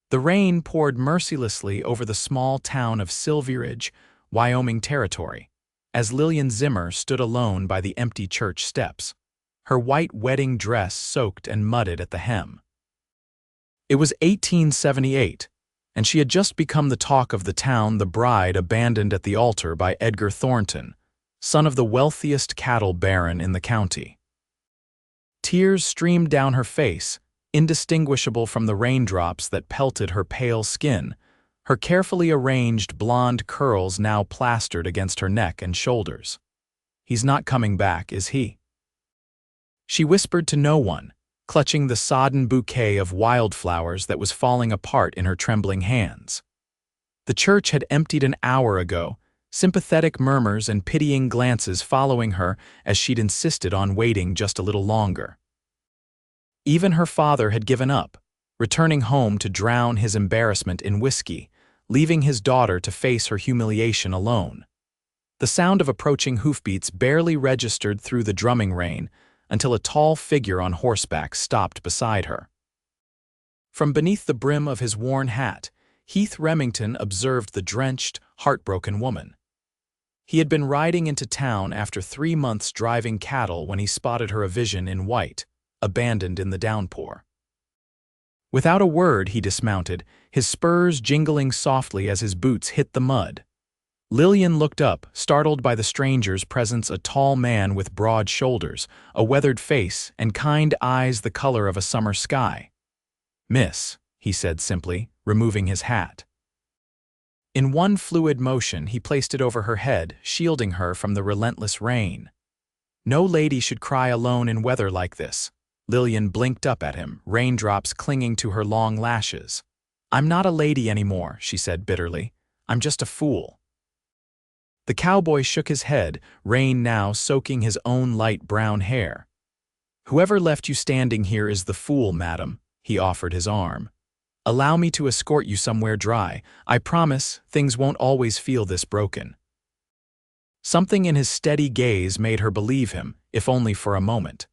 The rain poured mercilessly over the small town of Silveridge, Wyoming Territory, as Lillian Zimmer stood alone by the empty church steps, her white wedding dress soaked and mudded at the hem. It was 1878, and she had just become the talk of the town, the bride abandoned at the altar by Edgar Thornton, son of the wealthiest cattle baron in the county. Tears streamed down her face, indistinguishable from the raindrops that pelted her pale skin, her carefully arranged blonde curls now plastered against her neck and shoulders. "He's not coming back, is he?" She whispered to no one, clutching the sodden bouquet of wildflowers that was falling apart in her trembling hands. The church had emptied an hour ago, sympathetic murmurs and pitying glances following her as she'd insisted on waiting just a little longer. Even her father had given up, returning home to drown his embarrassment in whiskey, leaving his daughter to face her humiliation alone. The sound of approaching hoofbeats barely registered through the drumming rain until a tall figure on horseback stopped beside her. From beneath the brim of his worn hat, Heath Remington observed the drenched, heartbroken woman. He had been riding into town after 3 months driving cattle when he spotted her, a vision in white, abandoned in the downpour. Without a word, he dismounted, his spurs jingling softly as his boots hit the mud. Lillian looked up, startled by the stranger's presence, a tall man with broad shoulders, a weathered face, and kind eyes the color of a summer sky. "Miss," he said simply, removing his hat. In one fluid motion, he placed it over her head, shielding her from the relentless rain. No lady should cry alone in weather like this. Lillian blinked up at him, raindrops clinging to her long lashes. "I'm not a lady anymore," she said bitterly. "I'm just a fool." The cowboy shook his head, rain now soaking his own light brown hair. "Whoever left you standing here is the fool, madam," he offered his arm. "Allow me to escort you somewhere dry. I promise things won't always feel this broken." Something in his steady gaze made her believe him, if only for a moment.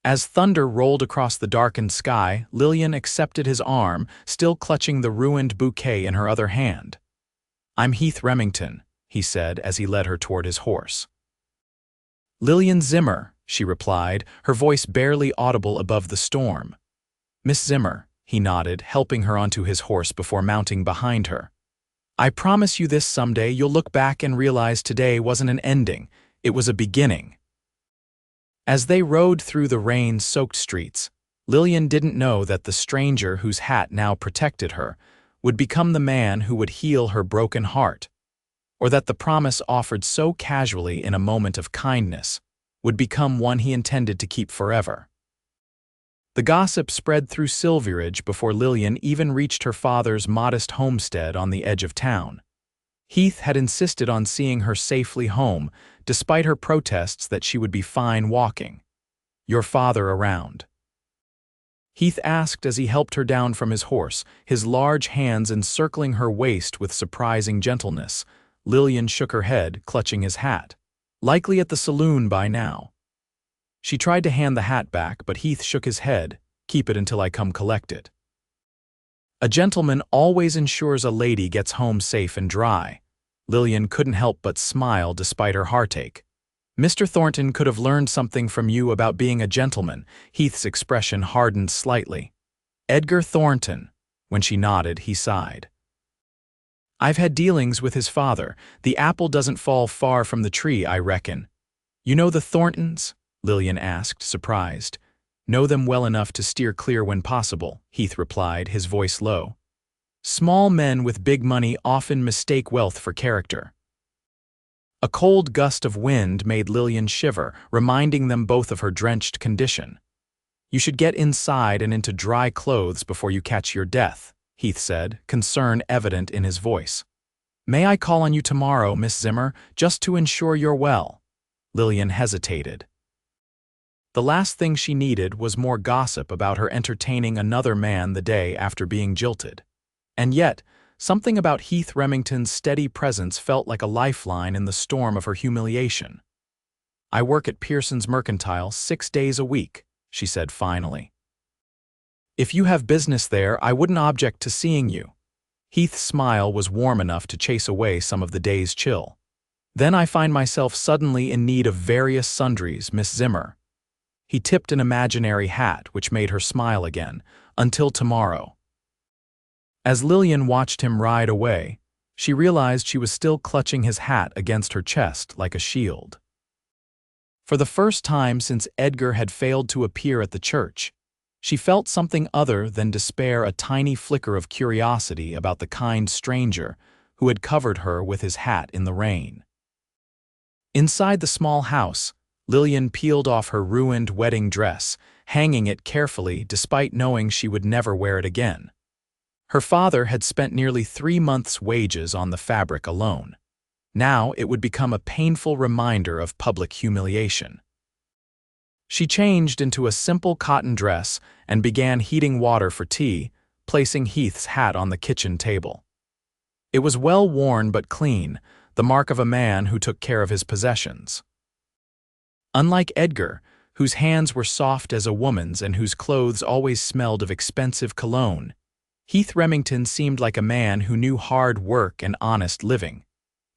As thunder rolled across the darkened sky, Lillian accepted his arm, still clutching the ruined bouquet in her other hand. "I'm Heath Remington," he said as he led her toward his horse. "Lillian Zimmer," she replied, her voice barely audible above the storm. "Miss Zimmer," he nodded, helping her onto his horse before mounting behind her. "I promise you this: someday you'll look back and realize today wasn't an ending, it was a beginning." As they rode through the rain-soaked streets, Lillian didn't know that the stranger whose hat now protected her would become the man who would heal her broken heart, or that the promise offered so casually in a moment of kindness would become one he intended to keep forever. The gossip spread through Silveridge before Lillian even reached her father's modest homestead on the edge of town. Heath had insisted on seeing her safely home, despite her protests that she would be fine walking. "Your father around?" Heath asked as he helped her down from his horse, his large hands encircling her waist with surprising gentleness. Lillian shook her head, clutching his hat. "Likely at the saloon by now." She tried to hand the hat back, but Heath shook his head. "Keep it until I come collect it." "A gentleman always ensures a lady gets home safe and dry." Lillian couldn't help but smile despite her heartache. "Mr. Thornton could have learned something from you about being a gentleman." Heath's expression hardened slightly. "Edgar Thornton." When she nodded, he sighed. "I've had dealings with his father. The apple doesn't fall far from the tree, I reckon." "You know the Thorntons?" Lillian asked, surprised. "Know them well enough to steer clear when possible," Heath replied, his voice low. "Small men with big money often mistake wealth for character." A cold gust of wind made Lillian shiver, reminding them both of her drenched condition. "You should get inside and into dry clothes before you catch your death," Heath said, concern evident in his voice. "May I call on you tomorrow, Miss Zimmer, just to ensure you're well?" Lillian hesitated. The last thing she needed was more gossip about her entertaining another man the day after being jilted. And yet, something about Heath Remington's steady presence felt like a lifeline in the storm of her humiliation. "I work at Pearson's Mercantile 6 days a week," she said finally. If you have business there, I wouldn't object to seeing you. Heath's smile was warm enough to chase away some of the day's chill. Then I find myself suddenly in need of various sundries, Miss Zimmer. He tipped an imaginary hat, which made her smile again. Until tomorrow. As Lillian watched him ride away, she realized she was still clutching his hat against her chest like a shield. For the first time since Edgar had failed to appear at the church, she felt something other than despair, a tiny flicker of curiosity about the kind stranger who had covered her with his hat in the rain. Inside the small house, Lillian peeled off her ruined wedding dress, hanging it carefully despite knowing she would never wear it again. Her father had spent nearly 3 months' wages on the fabric alone. Now it would become a painful reminder of public humiliation. She changed into a simple cotton dress and began heating water for tea, placing Heath's hat on the kitchen table. It was well worn but clean, the mark of a man who took care of his possessions. Unlike Edgar, whose hands were soft as a woman's and whose clothes always smelled of expensive cologne, Heath Remington seemed like a man who knew hard work and honest living.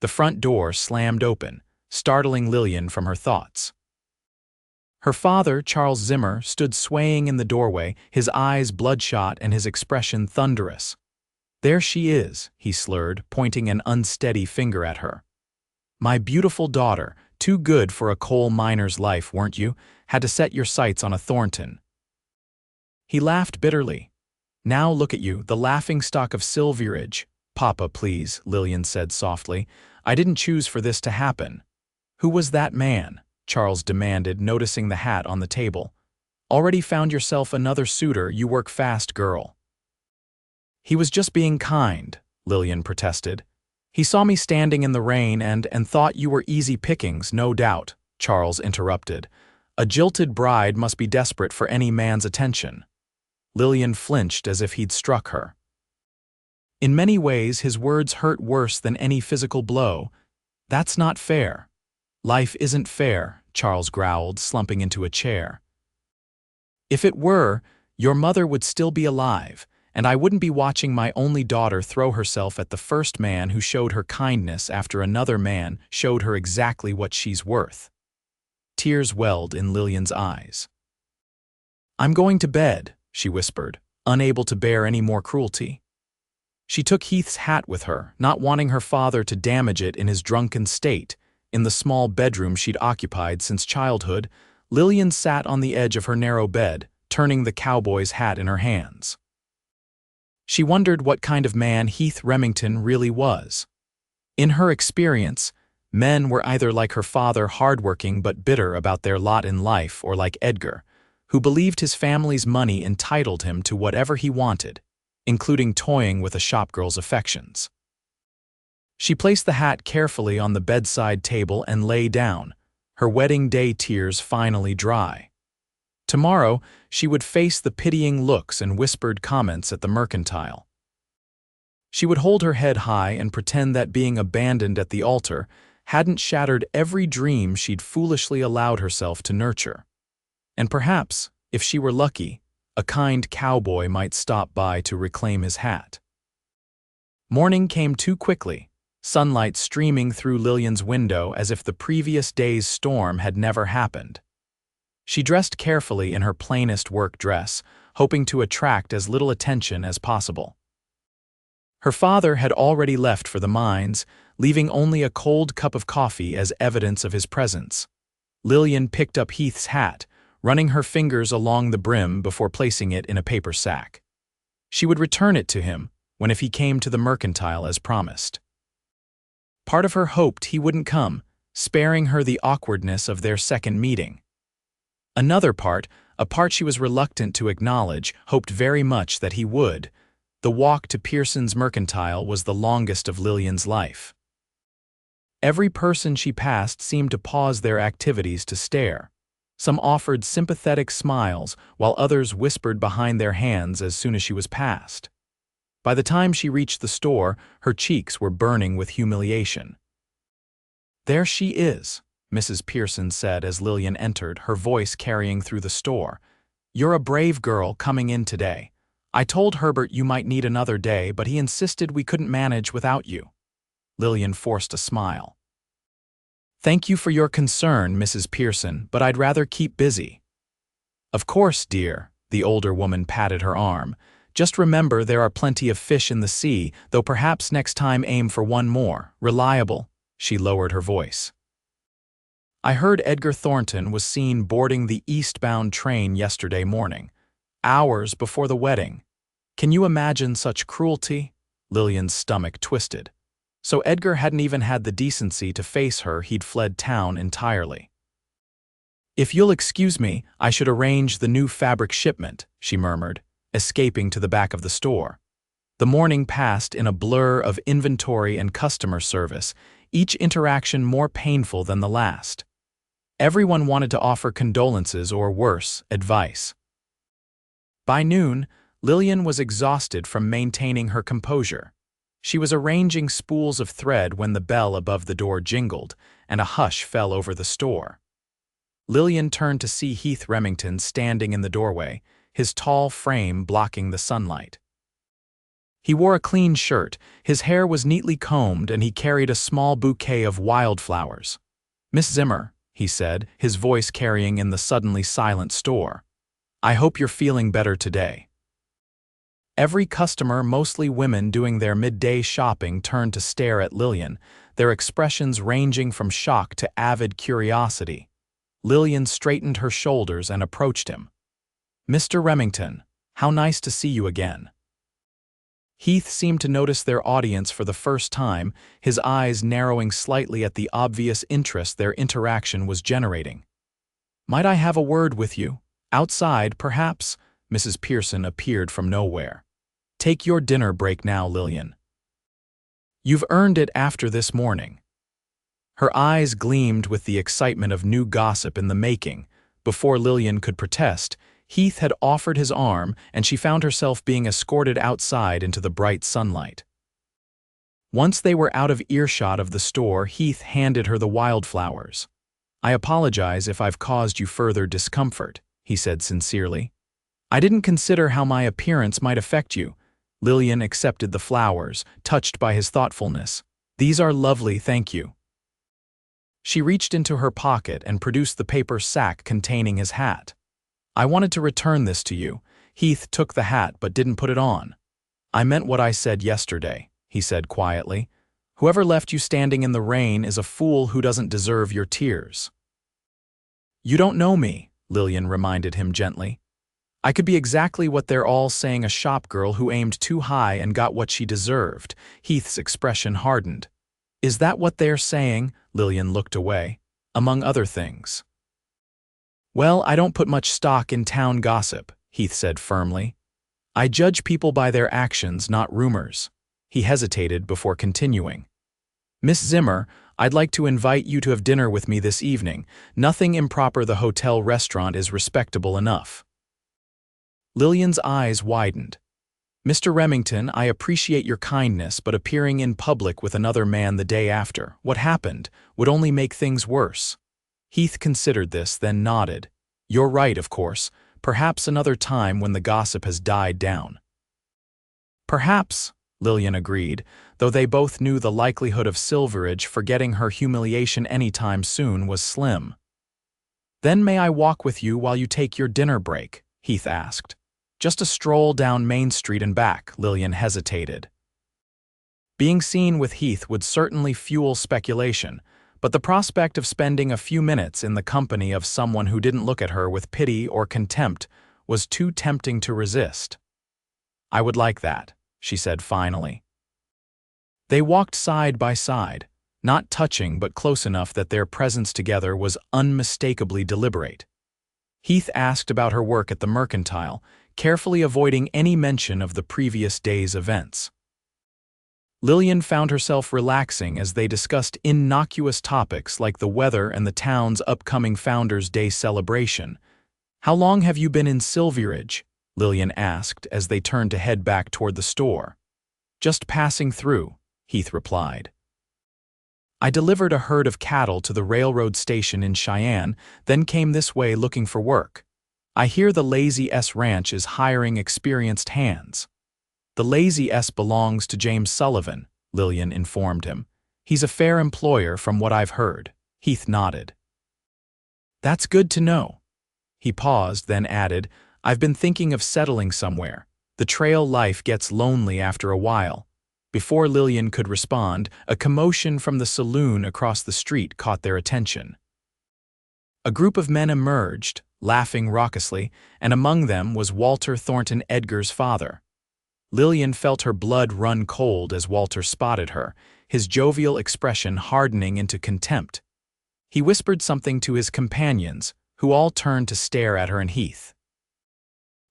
The front door slammed open, startling Lillian from her thoughts. Her father, Charles Zimmer, stood swaying in the doorway, his eyes bloodshot and his expression thunderous. "There she is," he slurred, pointing an unsteady finger at her. "My beautiful daughter, too good for a coal miner's life, weren't you? Had to set your sights on a Thornton." He laughed bitterly. "Now look at you, the laughingstock of Silveridge." "Papa, please," Lillian said softly. "I didn't choose for this to happen." "Who was that man?" Charles demanded, noticing the hat on the table. "Already found yourself another suitor, you work fast, girl." "He was just being kind," Lillian protested. "He saw me standing in the rain and thought you were easy pickings, no doubt," Charles interrupted. "A jilted bride must be desperate for any man's attention." Lillian flinched as if he'd struck her. In many ways, his words hurt worse than any physical blow. "That's not fair." "Life isn't fair," Charles growled, slumping into a chair. "If it were, your mother would still be alive, and I wouldn't be watching my only daughter throw herself at the first man who showed her kindness after another man showed her exactly what she's worth." Tears welled in Lillian's eyes. "I'm going to bed," she whispered, unable to bear any more cruelty. She took Heath's hat with her, not wanting her father to damage it in his drunken state. In the small bedroom she'd occupied since childhood, Lillian sat on the edge of her narrow bed, turning the cowboy's hat in her hands. She wondered what kind of man Heath Remington really was. In her experience, men were either like her father, hardworking but bitter about their lot in life, or like Edgar, who believed his family's money entitled him to whatever he wanted, including toying with a shopgirl's affections. She placed the hat carefully on the bedside table and lay down, her wedding day tears finally dry. Tomorrow, she would face the pitying looks and whispered comments at the mercantile. She would hold her head high and pretend that being abandoned at the altar hadn't shattered every dream she'd foolishly allowed herself to nurture. And perhaps, if she were lucky, a kind cowboy might stop by to reclaim his hat. Morning came too quickly, sunlight streaming through Lillian's window as if the previous day's storm had never happened. She dressed carefully in her plainest work dress, hoping to attract as little attention as possible. Her father had already left for the mines, leaving only a cold cup of coffee as evidence of his presence. Lillian picked up Heath's hat, running her fingers along the brim before placing it in a paper sack. She would return it to him if he came to the mercantile as promised. Part of her hoped he wouldn't come, sparing her the awkwardness of their second meeting. Another part, a part she was reluctant to acknowledge, hoped very much that he would. The walk to Pearson's mercantile was the longest of Lillian's life. Every person she passed seemed to pause their activities to stare. Some offered sympathetic smiles, while others whispered behind their hands as soon as she was past. By the time she reached the store, her cheeks were burning with humiliation. "There she is," Mrs. Pearson said as Lillian entered, her voice carrying through the store. "You're a brave girl coming in today. I told Herbert you might need another day, but he insisted we couldn't manage without you. Lillian forced a smile. Thank you for your concern, Mrs. Pearson, but I'd rather keep busy. Of course, dear, the older woman patted her arm. Just remember there are plenty of fish in the sea, though perhaps next time aim for one more, reliable. She lowered her voice. I heard Edgar Thornton was seen boarding the eastbound train yesterday morning, hours before the wedding. Can you imagine such cruelty? Lillian's stomach twisted. So Edgar hadn't even had the decency to face her, he'd fled town entirely. If you'll excuse me, I should arrange the new fabric shipment, she murmured, escaping to the back of the store. The morning passed in a blur of inventory and customer service, each interaction more painful than the last. Everyone wanted to offer condolences or, worse, advice. By noon, Lillian was exhausted from maintaining her composure. She was arranging spools of thread when the bell above the door jingled, and a hush fell over the store. Lillian turned to see Heath Remington standing in the doorway, his tall frame blocking the sunlight. He wore a clean shirt, his hair was neatly combed, and he carried a small bouquet of wildflowers. "Miss Zimmer," he said, his voice carrying in the suddenly silent store. "I hope you're feeling better today." Every customer, mostly women doing their midday shopping, turned to stare at Lillian, their expressions ranging from shock to avid curiosity. Lillian straightened her shoulders and approached him. "Mr. Remington, how nice to see you again." Heath seemed to notice their audience for the first time, his eyes narrowing slightly at the obvious interest their interaction was generating. "Might I have a word with you? Outside, perhaps?" Mrs. Pearson appeared from nowhere. "Take your dinner break now, Lillian. You've earned it after this morning." Her eyes gleamed with the excitement of new gossip in the making. Before Lillian could protest, Heath had offered his arm, and she found herself being escorted outside into the bright sunlight. Once they were out of earshot of the store, Heath handed her the wildflowers. "I apologize if I've caused you further discomfort," he said sincerely. "I didn't consider how my appearance might affect you." Lillian accepted the flowers, touched by his thoughtfulness. "These are lovely, thank you." She reached into her pocket and produced the paper sack containing his hat. "I wanted to return this to you." Heath took the hat but didn't put it on. "I meant what I said yesterday," he said quietly. "Whoever left you standing in the rain is a fool who doesn't deserve your tears." "You don't know me," Lillian reminded him gently. "I could be exactly what they're all saying, a shopgirl who aimed too high and got what she deserved." Heath's expression hardened. "Is that what they're saying?" Lillian looked away. "Among other things." "Well, I don't put much stock in town gossip," Heath said firmly. "I judge people by their actions, not rumors." He hesitated before continuing. "Miss Zimmer, I'd like to invite you to have dinner with me this evening. Nothing improper, the hotel restaurant is respectable enough." Lillian's eyes widened. "Mr. Remington, I appreciate your kindness, but appearing in public with another man the day after what happened would only make things worse." Heath considered this, then nodded. "You're right, of course. Perhaps another time when the gossip has died down." "Perhaps," Lillian agreed, though they both knew the likelihood of Silveridge forgetting her humiliation anytime soon was slim. "Then may I walk with you while you take your dinner break?" Heath asked. "Just a stroll down Main Street and back," Lillian hesitated. Being seen with Heath would certainly fuel speculation, but the prospect of spending a few minutes in the company of someone who didn't look at her with pity or contempt was too tempting to resist. "I would like that," she said finally. They walked side by side, not touching but close enough that their presence together was unmistakably deliberate. Heath asked about her work at the Mercantile, carefully avoiding any mention of the previous day's events. Lillian found herself relaxing as they discussed innocuous topics like the weather and the town's upcoming Founders' Day celebration. "How long have you been in Silveridge?" Lillian asked as they turned to head back toward the store. "Just passing through," Heath replied. "I delivered a herd of cattle to the railroad station in Cheyenne, then came this way looking for work. I hear the Lazy S Ranch is hiring experienced hands. The Lazy S belongs to James Sullivan, Lillian informed him. He's a fair employer from what I've heard. Heath nodded. That's good to know. He paused, then added, I've been thinking of settling somewhere. The trail life gets lonely after a while. Before Lillian could respond, a commotion from the saloon across the street caught their attention. A group of men emerged, laughing raucously, and among them was Walter Thornton Edgar's father. Lillian felt her blood run cold as Walter spotted her, his jovial expression hardening into contempt. He whispered something to his companions, who all turned to stare at her and Heath.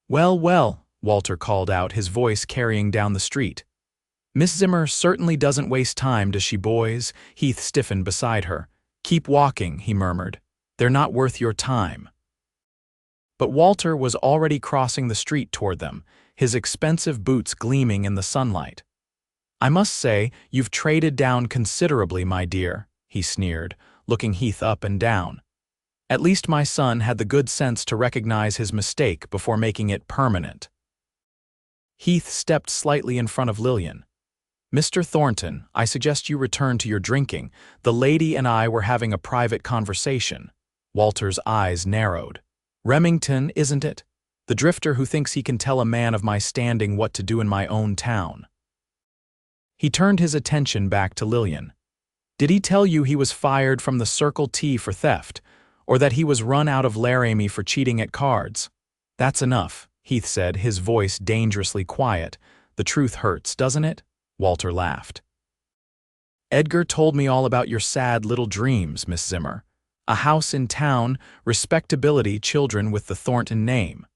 Well, well, Walter called out, his voice carrying down the street. Miss Zimmer certainly doesn't waste time, does she, boys? Heath stiffened beside her. Keep walking, he murmured. They're not worth your time. But Walter was already crossing the street toward them, his expensive boots gleaming in the sunlight. I must say, you've traded down considerably, my dear, he sneered, looking Heath up and down. At least my son had the good sense to recognize his mistake before making it permanent. Heath stepped slightly in front of Lillian. Mr. Thornton, I suggest you return to your drinking. The lady and I were having a private conversation. Walter's eyes narrowed. Remington, isn't it? The drifter who thinks he can tell a man of my standing what to do in my own town. He turned his attention back to Lillian. Did he tell you he was fired from the Circle T for theft, or that he was run out of Laramie for cheating at cards? That's enough, Heath said, his voice dangerously quiet. The truth hurts, doesn't it? Walter laughed. Edgar told me all about your sad little dreams, Miss Zimmer. A house in town, respectability, children with the Thornton name.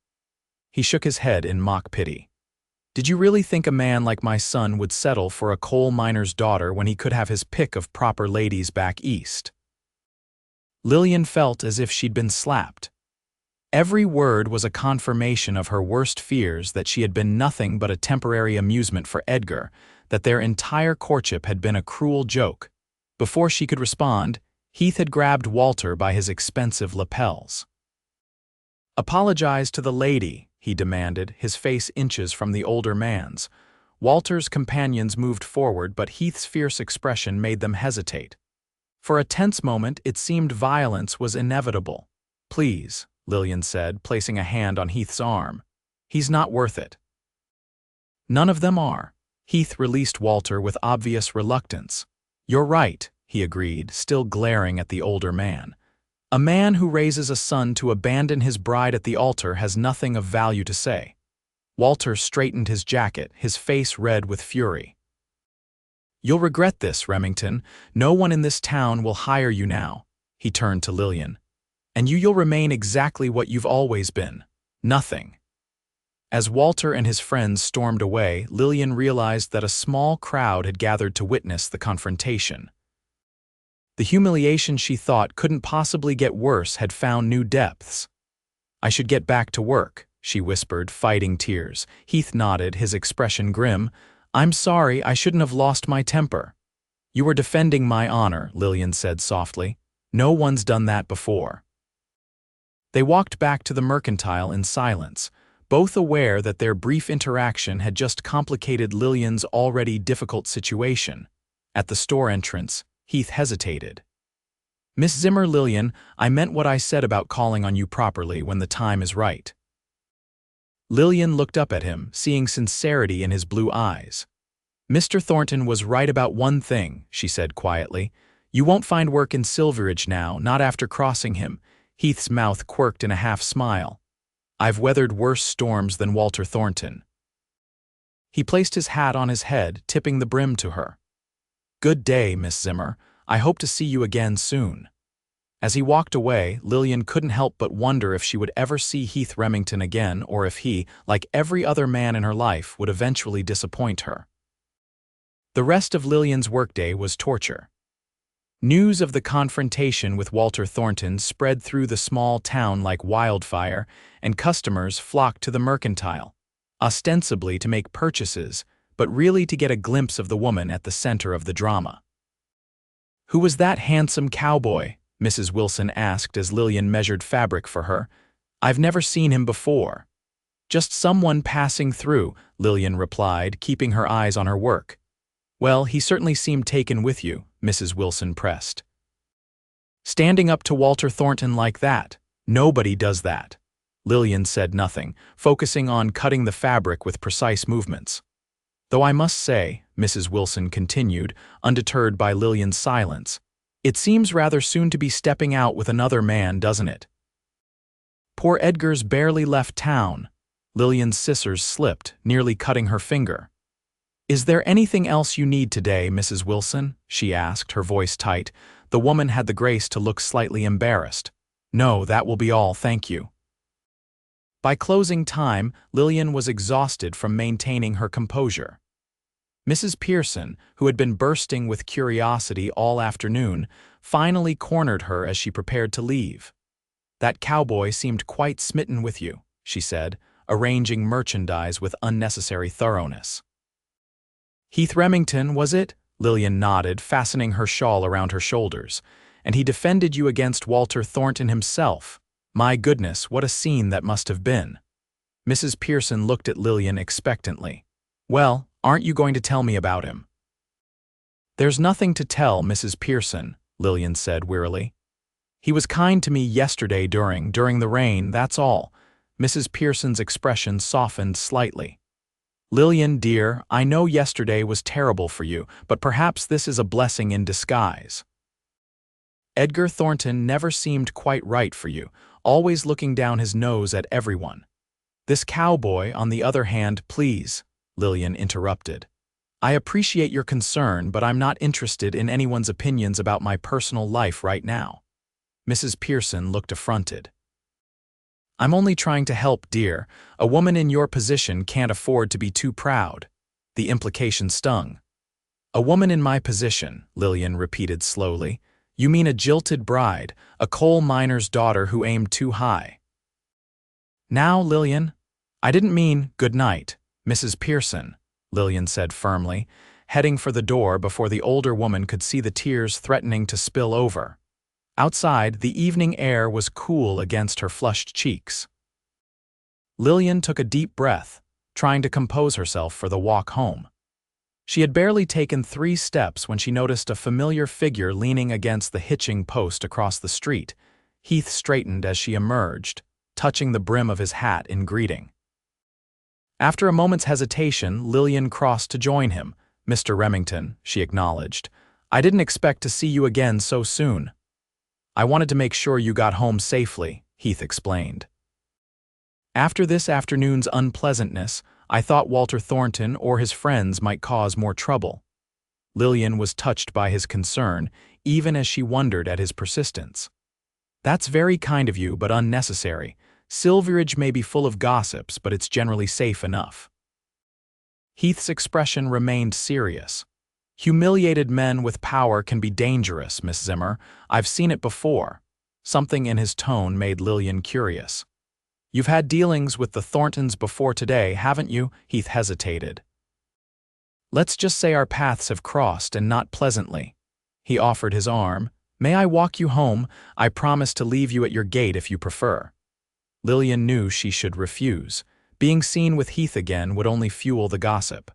He shook his head in mock pity. Did you really think a man like my son would settle for a coal miner's daughter when he could have his pick of proper ladies back east? Lillian felt as if she'd been slapped. Every word was a confirmation of her worst fears, that she had been nothing but a temporary amusement for Edgar, that their entire courtship had been a cruel joke. Before she could respond, Heath had grabbed Walter by his expensive lapels. Apologize to the lady, he demanded, his face inches from the older man's. Walter's companions moved forward, but Heath's fierce expression made them hesitate. For a tense moment, it seemed violence was inevitable. Please, Lillian said, placing a hand on Heath's arm. He's not worth it. None of them are. Heath released Walter with obvious reluctance. You're right, he agreed, still glaring at the older man. A man who raises a son to abandon his bride at the altar has nothing of value to say. Walter straightened his jacket, his face red with fury. You'll regret this, Remington. No one in this town will hire you now. He turned to Lillian. And you'll remain exactly what you've always been. Nothing. As Walter and his friends stormed away, Lillian realized that a small crowd had gathered to witness the confrontation. The humiliation she thought couldn't possibly get worse had found new depths. I should get back to work, she whispered, fighting tears. Heath nodded, his expression grim. I'm sorry, I shouldn't have lost my temper. You were defending my honor, Lillian said softly. No one's done that before. They walked back to the mercantile in silence, both aware that their brief interaction had just complicated Lillian's already difficult situation. At the store entrance, Heath hesitated. Miss Zimmer, Lillian, I meant what I said about calling on you properly when the time is right. Lillian looked up at him, seeing sincerity in his blue eyes. Mr. Thornton was right about one thing, she said quietly. You won't find work in Silveridge now, not after crossing him. Heath's mouth quirked in a half-smile. I've weathered worse storms than Walter Thornton. He placed his hat on his head, tipping the brim to her. Good day, Miss Zimmer. I hope to see you again soon. As he walked away, Lillian couldn't help but wonder if she would ever see Heath Remington again, or if he, like every other man in her life, would eventually disappoint her. The rest of Lillian's workday was torture. News of the confrontation with Walter Thornton spread through the small town like wildfire, and customers flocked to the mercantile, ostensibly to make purchases, but really to get a glimpse of the woman at the center of the drama. Who was that handsome cowboy? Mrs. Wilson asked as Lillian measured fabric for her. I've never seen him before. Just someone passing through, Lillian replied, keeping her eyes on her work. Well, he certainly seemed taken with you, Mrs. Wilson pressed. Standing up to Walter Thornton like that? Nobody does that. Lillian said nothing, focusing on cutting the fabric with precise movements. Though I must say, Mrs. Wilson continued, undeterred by Lillian's silence, it seems rather soon to be stepping out with another man, doesn't it? Poor Edgar's barely left town. Lillian's scissors slipped, nearly cutting her finger. Is there anything else you need today, Mrs. Wilson? She asked, her voice tight. The woman had the grace to look slightly embarrassed. No, that will be all, thank you. By closing time, Lillian was exhausted from maintaining her composure. Mrs. Pearson, who had been bursting with curiosity all afternoon, finally cornered her as she prepared to leave. That cowboy seemed quite smitten with you, she said, arranging merchandise with unnecessary thoroughness. Heath Remington, was it? Lillian nodded, fastening her shawl around her shoulders. And he defended you against Walter Thornton himself. My goodness, what a scene that must have been. Mrs. Pearson looked at Lillian expectantly. Well, aren't you going to tell me about him? There's nothing to tell, Mrs. Pearson, Lillian said wearily. He was kind to me yesterday during the rain, that's all. Mrs. Pearson's expression softened slightly. Lillian, dear, I know yesterday was terrible for you, but perhaps this is a blessing in disguise. Edgar Thornton never seemed quite right for you, always looking down his nose at everyone. This cowboy, on the other hand, please, Lillian interrupted. I appreciate your concern, but I'm not interested in anyone's opinions about my personal life right now. Mrs. Pearson looked affronted. I'm only trying to help, dear. A woman in your position can't afford to be too proud. The implication stung. A woman in my position, Lillian repeated slowly. You mean a jilted bride, a coal miner's daughter who aimed too high. Now, Lillian, I didn't mean good night, Mrs. Pearson, Lillian said firmly, heading for the door before the older woman could see the tears threatening to spill over. Outside, the evening air was cool against her flushed cheeks. Lillian took a deep breath, trying to compose herself for the walk home. She had barely taken 3 steps when she noticed a familiar figure leaning against the hitching post across the street. Heath straightened as she emerged, touching the brim of his hat in greeting. After a moment's hesitation, Lillian crossed to join him. Mr. Remington, she acknowledged. I didn't expect to see you again so soon. I wanted to make sure you got home safely, Heath explained. After this afternoon's unpleasantness, I thought Walter Thornton or his friends might cause more trouble. Lillian was touched by his concern, even as she wondered at his persistence. That's very kind of you, but unnecessary. Silveridge may be full of gossips, but it's generally safe enough. Heath's expression remained serious. Humiliated men with power can be dangerous, Miss Zimmer. I've seen it before. Something in his tone made Lillian curious. You've had dealings with the Thorntons before today, haven't you? Heath hesitated. Let's just say our paths have crossed, and not pleasantly. He offered his arm. May I walk you home? I promise to leave you at your gate if you prefer. Lillian knew she should refuse. Being seen with Heath again would only fuel the gossip.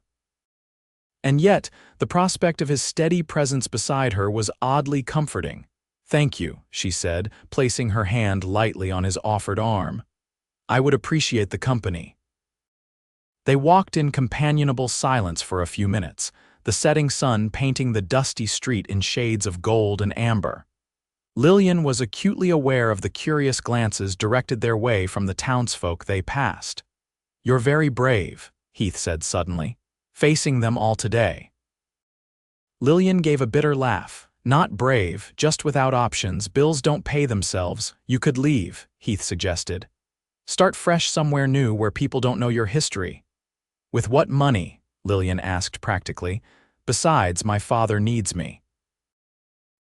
And yet, the prospect of his steady presence beside her was oddly comforting. Thank you, she said, placing her hand lightly on his offered arm. I would appreciate the company. They walked in companionable silence for a few minutes, the setting sun painting the dusty street in shades of gold and amber. Lillian was acutely aware of the curious glances directed their way from the townsfolk they passed. You're very brave, Heath said suddenly, facing them all today. Lillian gave a bitter laugh. Not brave, just without options. Bills don't pay themselves. You could leave, Heath suggested. Start fresh somewhere new where people don't know your history. With what money? Lillian asked practically. Besides, my father needs me.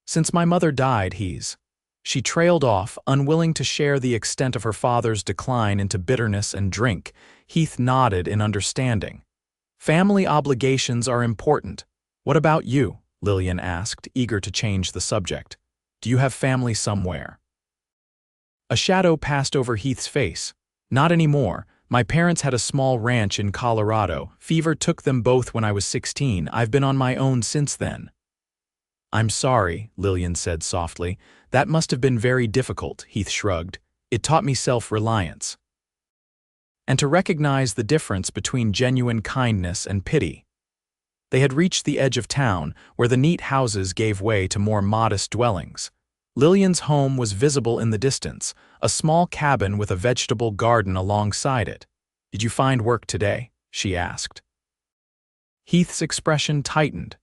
Since my mother died, She trailed off, unwilling to share the extent of her father's decline into bitterness and drink. Heath nodded in understanding. Family obligations are important. What about you? Lillian asked, eager to change the subject. Do you have family somewhere? A shadow passed over Heath's face. Not anymore. My parents had a small ranch in Colorado. Fever took them both when I was 16. I've been on my own since then. I'm sorry, Lillian said softly. That must have been very difficult, Heath shrugged. It taught me self-reliance. And to recognize the difference between genuine kindness and pity. They had reached the edge of town, where the neat houses gave way to more modest dwellings. Lillian's home was visible in the distance, a small cabin with a vegetable garden alongside it. Did you find work today? She asked. Heath's expression tightened.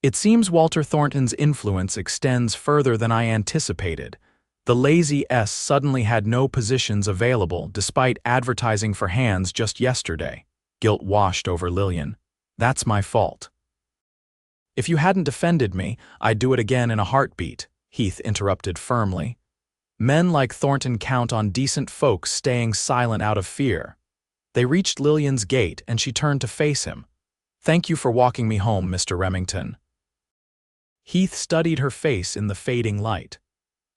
It seems Walter Thornton's influence extends further than I anticipated. The Lazy S suddenly had no positions available despite advertising for hands just yesterday. Guilt washed over Lillian. That's my fault. If you hadn't defended me, I'd do it again in a heartbeat, Heath interrupted firmly. Men like Thornton count on decent folks staying silent out of fear. They reached Lillian's gate and she turned to face him. Thank you for walking me home, Mr. Remington. Heath studied her face in the fading light.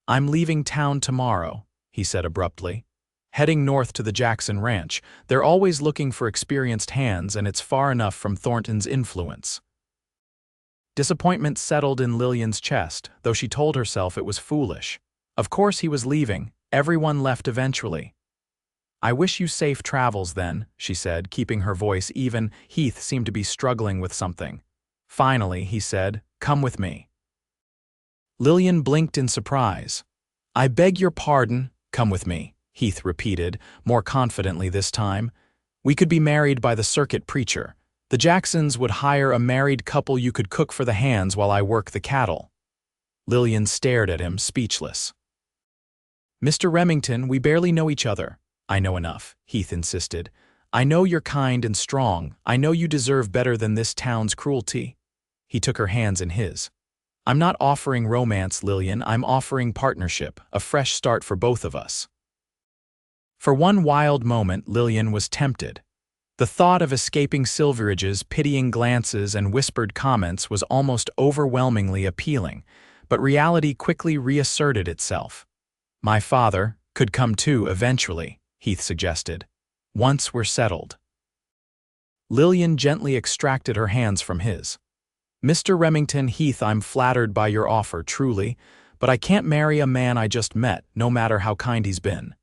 I'm leaving town tomorrow, he said abruptly. Heading north to the Jackson Ranch. They're always looking for experienced hands and it's far enough from Thornton's influence. Disappointment settled in Lillian's chest, though she told herself it was foolish. Of course he was leaving. Everyone left eventually. I wish you safe travels then, she said, keeping her voice even. Heath seemed to be struggling with something. Finally, he said, come with me. Lillian blinked in surprise. I beg your pardon, come with me, Heath repeated, more confidently this time. We could be married by the circuit preacher. The Jacksons would hire a married couple you could cook for the hands while I work the cattle. Lillian stared at him, speechless. Mr. Remington, we barely know each other. I know enough, Heath insisted. I know you're kind and strong. I know you deserve better than this town's cruelty. He took her hands in his. I'm not offering romance, Lillian. I'm offering partnership, a fresh start for both of us. For one wild moment, Lillian was tempted. The thought of escaping Silveridge's pitying glances and whispered comments was almost overwhelmingly appealing, but reality quickly reasserted itself. My father could come too eventually, Heath suggested. Once we're settled. Lillian gently extracted her hands from his. Mr. Remington, Heath, I'm flattered by your offer, truly, but I can't marry a man I just met, no matter how kind he's been.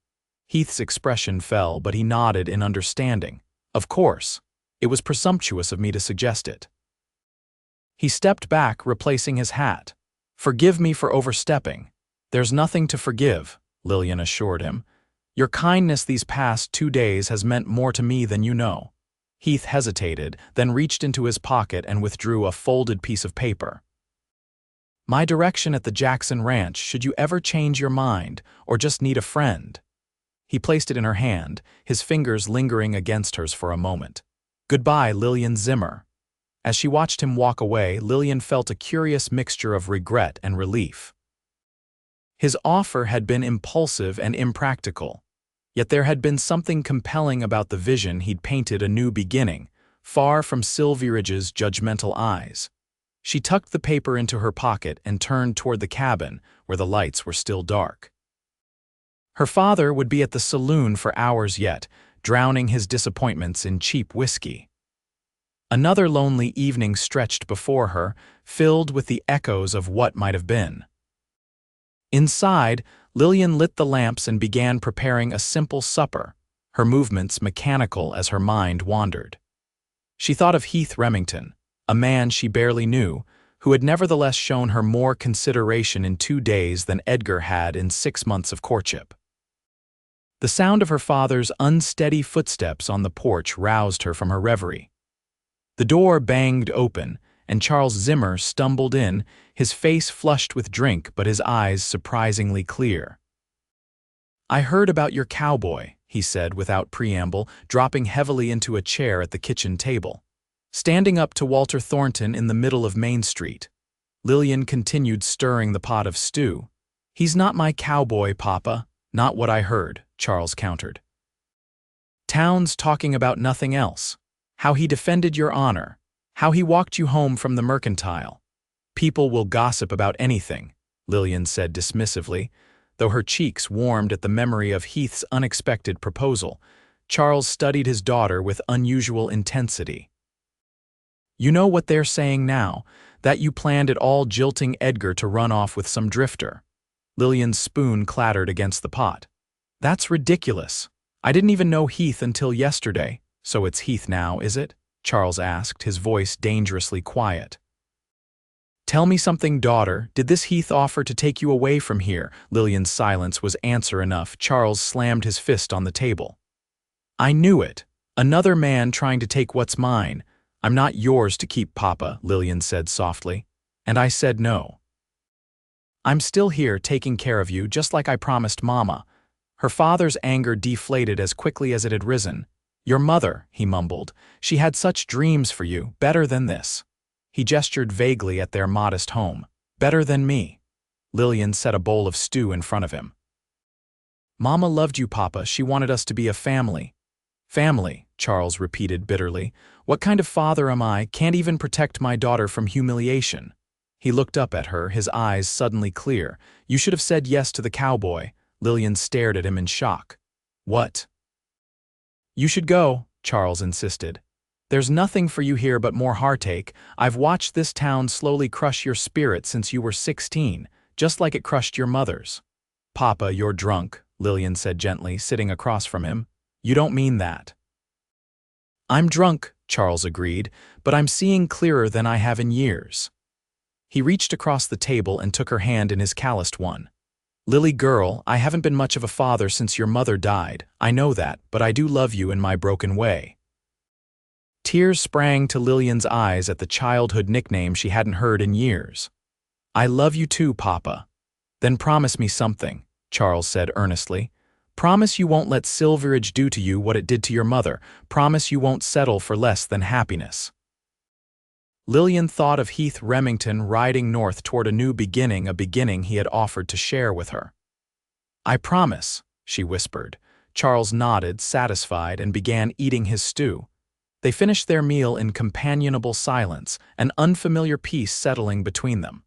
Heath's expression fell, but he nodded in understanding. Of course. It was presumptuous of me to suggest it. He stepped back, replacing his hat. Forgive me for overstepping. There's nothing to forgive, Lillian assured him. Your kindness these past 2 days has meant more to me than you know. Heath hesitated, then reached into his pocket and withdrew a folded piece of paper. My direction at the Jackson Ranch, should you ever change your mind, or just need a friend. He placed it in her hand, his fingers lingering against hers for a moment. Goodbye, Lillian Zimmer. As she watched him walk away, Lillian felt a curious mixture of regret and relief. His offer had been impulsive and impractical. Yet there had been something compelling about the vision he'd painted a new beginning, far from Silveridge's judgmental eyes. She tucked the paper into her pocket and turned toward the cabin, where the lights were still dark. Her father would be at the saloon for hours yet, drowning his disappointments in cheap whiskey. Another lonely evening stretched before her, filled with the echoes of what might have been. Inside, Lillian lit the lamps and began preparing a simple supper, her movements mechanical as her mind wandered. She thought of Heath Remington, a man she barely knew, who had nevertheless shown her more consideration in 2 days than Edgar had in 6 months of courtship. The sound of her father's unsteady footsteps on the porch roused her from her reverie. The door banged open, and Charles Zimmer stumbled in, his face flushed with drink but his eyes surprisingly clear. I heard about your cowboy, he said without preamble, dropping heavily into a chair at the kitchen table. Standing up to Walter Thornton in the middle of Main Street. Lillian continued stirring the pot of stew. He's not my cowboy, Papa. Not what I heard, Charles countered. Town's talking about nothing else. How he defended your honor. How he walked you home from the mercantile. People will gossip about anything, Lillian said dismissively. though her cheeks warmed at the memory of Heath's unexpected proposal. Charles studied his daughter with unusual intensity. "You know what they're saying now, that you planned it all, jilting Edgar to run off with some drifter." Lillian's spoon clattered against the pot. "That's ridiculous. I didn't even know Heath until yesterday." "So it's Heath now, is it?" Charles asked, his voice dangerously quiet. "Tell me something, daughter. Did this Heath offer to take you away from here?" Lillian's silence was answer enough. Charles slammed his fist on the table. "I knew it. Another man trying to take what's mine. I'm not yours to keep, Papa," Lillian said softly. "And I said no. I'm still here taking care of you, just like I promised Mama." Her father's anger deflated as quickly as it had risen. "Your mother," he mumbled. "She had such dreams for you, better than this." He gestured vaguely at their modest home. "Better than me." Lillian set a bowl of stew in front of him. "Mama loved you, Papa. She wanted us to be a family." "Family," Charles repeated bitterly. "What kind of father am I? Can't even protect my daughter from humiliation." He looked up at her, his eyes suddenly clear. "You should have said yes to the cowboy." Lillian stared at him in shock. "What?" "You should go," Charles insisted. "There's nothing for you here but more heartache. I've watched this town slowly crush your spirit since you were 16, just like it crushed your mother's." "Papa, you're drunk," Lillian said gently, sitting across from him. "You don't mean that." "I'm drunk," Charles agreed, "but I'm seeing clearer than I have in years." He reached across the table and took her hand in his calloused one. "Lily girl, I haven't been much of a father since your mother died. I know that, but I do love you in my broken way." Tears sprang to Lillian's eyes at the childhood nickname she hadn't heard in years. "I love you too, Papa." "Then promise me something," Charles said earnestly. "Promise you won't let Silveridge do to you what it did to your mother. Promise you won't settle for less than happiness." Lillian thought of Heath Remington riding north toward a new beginning, a beginning he had offered to share with her. "I promise," she whispered. Charles nodded, satisfied, and began eating his stew. They finished their meal in companionable silence, an unfamiliar peace settling between them.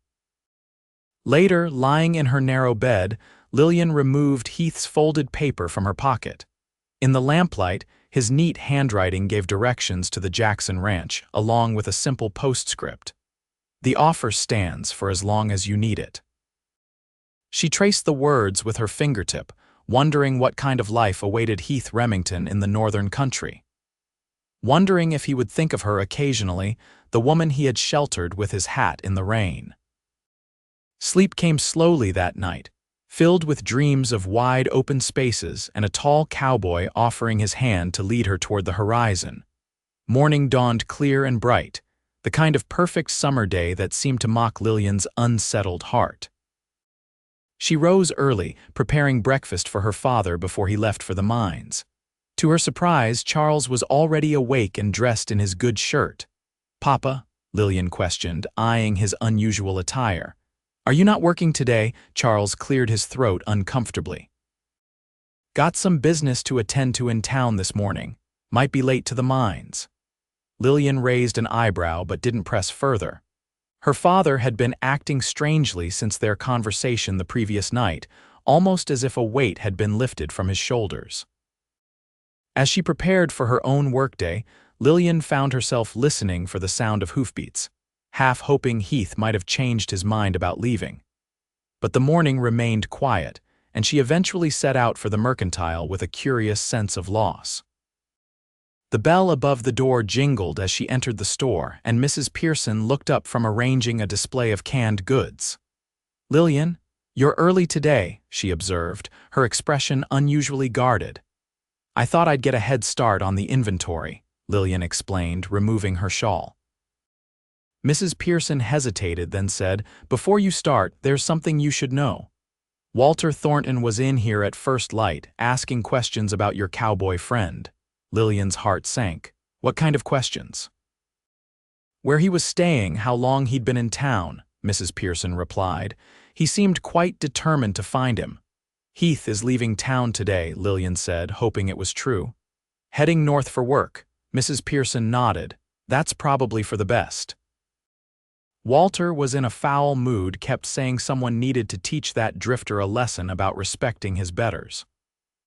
Later, lying in her narrow bed, Lillian removed Heath's folded paper from her pocket. In the lamplight, his neat handwriting gave directions to the Jackson Ranch, along with a simple postscript. "The offer stands for as long as you need it." She traced the words with her fingertip, wondering what kind of life awaited Heath Remington in the northern country. Wondering if he would think of her occasionally, the woman he had sheltered with his hat in the rain. Sleep came slowly that night, filled with dreams of wide open spaces and a tall cowboy offering his hand to lead her toward the horizon. Morning dawned clear and bright, the kind of perfect summer day that seemed to mock Lillian's unsettled heart. She rose early, preparing breakfast for her father before he left for the mines. To her surprise, Charles was already awake and dressed in his good shirt. "Papa?" Lillian questioned, eyeing his unusual attire. "Are you not working today?" Charles cleared his throat uncomfortably. "Got some business to attend to in town this morning. Might be late to the mines." Lillian raised an eyebrow but didn't press further. Her father had been acting strangely since their conversation the previous night, almost as if a weight had been lifted from his shoulders. As she prepared for her own workday, Lillian found herself listening for the sound of hoofbeats, half hoping Heath might have changed his mind about leaving. But the morning remained quiet, and she eventually set out for the mercantile with a curious sense of loss. The bell above the door jingled as she entered the store, and Mrs. Pearson looked up from arranging a display of canned goods. "Lillian, you're early today," she observed, her expression unusually guarded. "I thought I'd get a head start on the inventory," Lillian explained, removing her shawl. Mrs. Pearson hesitated, then said, "Before you start, there's something you should know. Walter Thornton was in here at first light, asking questions about your cowboy friend." Lillian's heart sank. "What kind of questions?" "Where he was staying, how long he'd been in town," Mrs. Pearson replied. "He seemed quite determined to find him." "Heath is leaving town today," Lillian said, hoping it was true. "Heading north for work." Mrs. Pearson nodded. "That's probably for the best." Walter was in a foul mood, kept saying someone needed to teach that drifter a lesson about respecting his betters.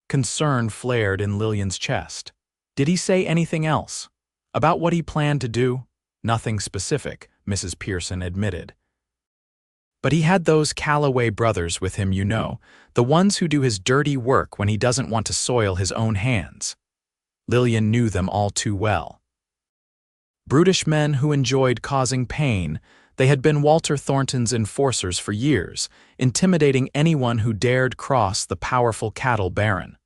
Concern flared in Lillian's chest. Did he say anything else? About what he planned to do? Nothing specific, Mrs. Pearson admitted. But he had those Calloway brothers with him, you know, the ones who do his dirty work when he doesn't want to soil his own hands. Lillian knew them all too well. Brutish men who enjoyed causing pain, they had been Walter Thornton's enforcers for years, intimidating anyone who dared cross the powerful cattle baron.